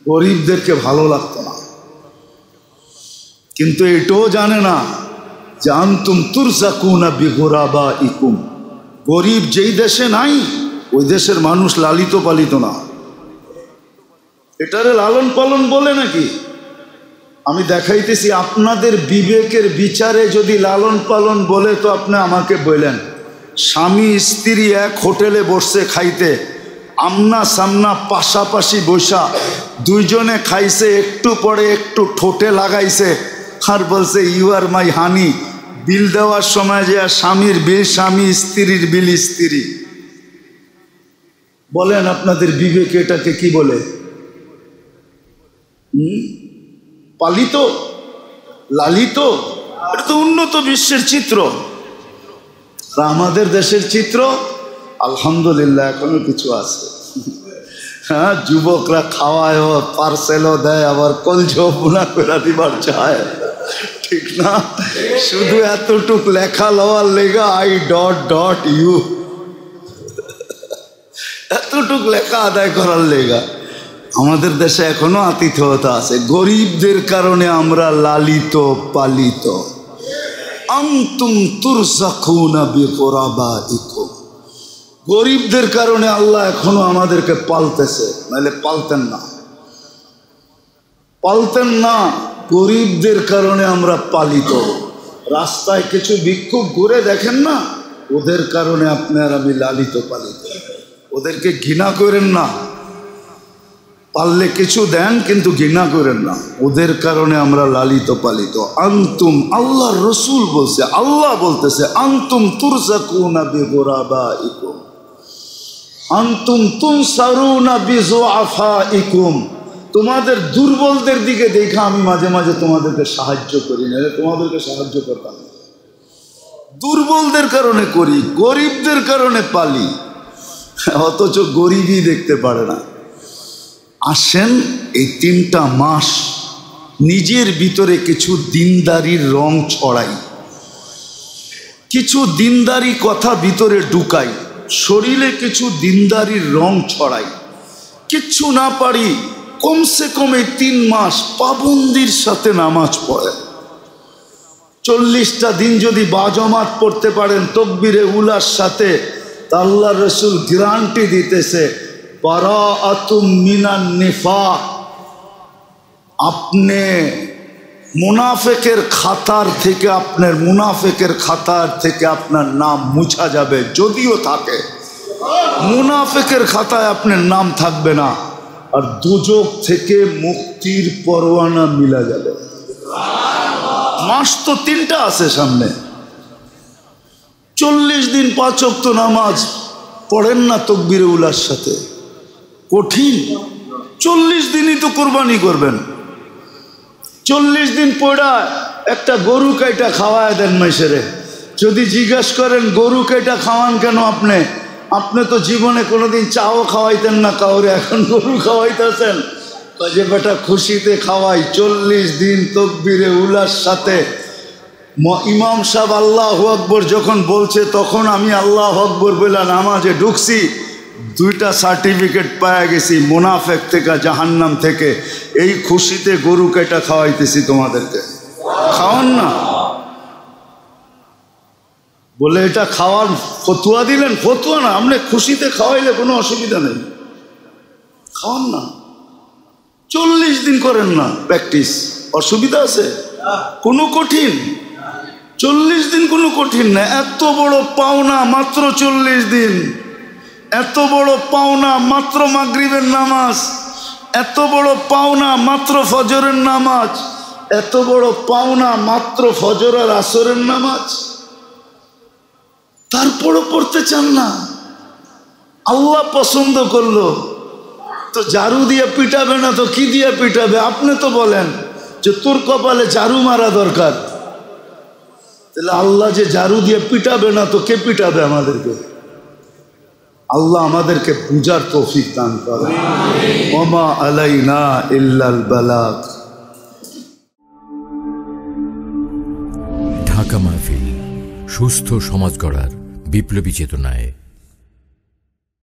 গরিবদেরকে ভালো লাগতো না। কিন্তু এটাও জানে না যে আনতুম তুরজাকুনা বিগুরাবাইকুম, গরিব যেই দেশে নাই, ওই দেশের মানুষ লালিত পালিত না। এটারে লালন পালন বলে নাকি? আমি দেখাইতেছি, আপনাদের বিবেকের বিচারে যদি লালন পালন বলে, তো আপনি আমাকে বললেন, স্বামী স্ত্রী এক হোটেলে বসছে খাইতে, আমনা সামনা পাশাপাশি বসা, দুইজনে খাইছে, একটু পরে একটু ঠোঁটে লাগাইছে, আর বলছে ইউ আর মাই হানি। বিল দেওয়ার সময় যে স্বামীর বিল স্বামী, স্ত্রীর বিল স্ত্রী। বলেন আপনাদের বিবেক এটাকে কি বলে? পালিত, লালিত? এটা তো উন্নত বিশ্বের চিত্র। আর আমাদের দেশের চিত্র আলহামদুলিল্লাহ এখনো কিছু আছে। হ্যাঁ, যুবকরা খাওয়ায়, পার্সেলও দেয়, আবার কলজো বুনা করে দিবার চায়, ঠিক না? শুধু এতটুক লেখা লওয়ার লেগা I.U, এতটুক লেখা আদায় করার লেগা। আমাদের দেশে এখনো আতিথেয়তা আছে। গরিবদের কারণে আমরা লালিত পালিত। আনতুম তুরজাকুনা বিগুরাবাইকুম, গরিবদের কারণে আল্লাহ এখনো আমাদেরকে পালতেছে, নাহলে পালতেন না। গরিবদের কারণে আমরা পালিত। রাস্তায় কিছু ভিক্ষুক ঘুরে দেখেন না, ওদের কারণে আপনি আর আমি লালিত পালিত। ওদেরকে ঘৃণা করেন না, পারলে কিছু দেন, কিন্তু ঘৃণা করেন না, ওদের কারণে আমরা লালিত পালিত। আনতুম, আল্লাহর রসুল বলছে, আল্লাহ বলতেছে, আনতুম তুরজাকুনা বিগুরাবাইকুম, আনতুম তুনসারুনা বিযুআফাইকুম, তোমাদের দুর্বলদের দিকে দেখা আমি মাঝে মাঝে তোমাদেরকে সাহায্য করি না, তোমাদেরকে সাহায্য করতাম না। দুর্বলদের কারণে করি, গরিবদের কারণে পালি, অথচ গরিবই দেখতে পারে না। আসেন এই 3টা মাস নিজের ভিতরে কিছু দিনদারির রং ছড়াই, কিছু দিনদারি কথা ভিতরে ঢুকাই, শরীরে কিছু দিনদারির রং ছড়াই। কিচ্ছু না পারি, কমসে কম এই 3 মাস পাবন্দির সাথে নামাজ পড়ে। 40টা দিন যদি বাজমাত পড়তে পারেন তকবীরে উলার সাথে, তা আল্লাহ রসুল গ্যারান্টি দিতেছে বারাআতুম মিনান নিফাক, আপনি মুনাফিকের খাতার থেকে, আপনার মুনাফিকের খাতার থেকে আপনার নাম মুছা যাবে, যদিও থাকে মুনাফিকের খাতায় আপনার নাম থাকবে না, আর দুজক থেকে মুক্তির পরোয়ানা মিলা যাবে। মাস তো 3টা আছে সামনে। 40 দিন 5 ওয়াক্ত নামাজ পড়েন না তকবীরে উলার সাথে, কঠিন। 40 দিনই তো কোরবানি করবেন। 40 দিন পড়া একটা গরু কাইটা খাওয়ায় দেন মাইসেরে। যদি জিজ্ঞাসা করেন গরু কাইটা খাওয়ান কেন আপনি, আপনি তো জীবনে কোনোদিন চাও খাওয়াইতেন না কাউরে, এখন গরু খাওয়াইতেছেন। যে বেটা খুশিতে খাওয়াই। 40 দিন তকবীরে উলার সাথে। ইমাম সাহেব আল্লাহু আকবর যখন বলছে তখন আমি আল্লাহু আকবর বলে নামাজে ঢুকছি, 2টা সার্টিফিকেট পাওয়া গেছি মুনাফেক থেকে, জাহান্নাম থেকে। এই খুশিতে গরু কেটা খাওয়াইতেছি তোমাদেরকে, খাওয়ান না বলে এটা খাওয়ার ফতুয়া দিলেন। ফতুয়া না, আপনি খুশিতে খাওয়াইলে কোনো অসুবিধা নেই, খাওয়ান না। 40 দিন করেন না প্র্যাকটিস, অসুবিধা আছে? কোনো কঠিন? 40 দিন কোনো কঠিন না। এত বড় পাওনা মাত্র 40 দিন, এত বড় পাওনা মাত্র মাগরিবের নামাজ, এত বড় পাওনা মাত্র ফজরের নামাজ, এত বড় পাওনা মাত্র ফজর আর আসরের নামাজ। তারপরও পড়তে চান না। আল্লাহ পছন্দ করলো তো ঝাড়ু দিয়ে পিটাবে না তো কি দিয়ে পিটাবে? আপনি তো বলেন যে তোর কপালে ঝাড়ু মারা দরকার, তাহলে আল্লাহ যে ঝাড়ু দিয়ে পিটাবে না তো কে পিটাবে আমাদেরকে? আল্লাহ আমাদেরকে বুঝার তৌফিক দান করে। ওমা আলাইনা ইল্লাল বালাগ। ঢাকা মাহফিল, সুস্থ সমাজ গড়ার বিপ্লবী চেতনায়।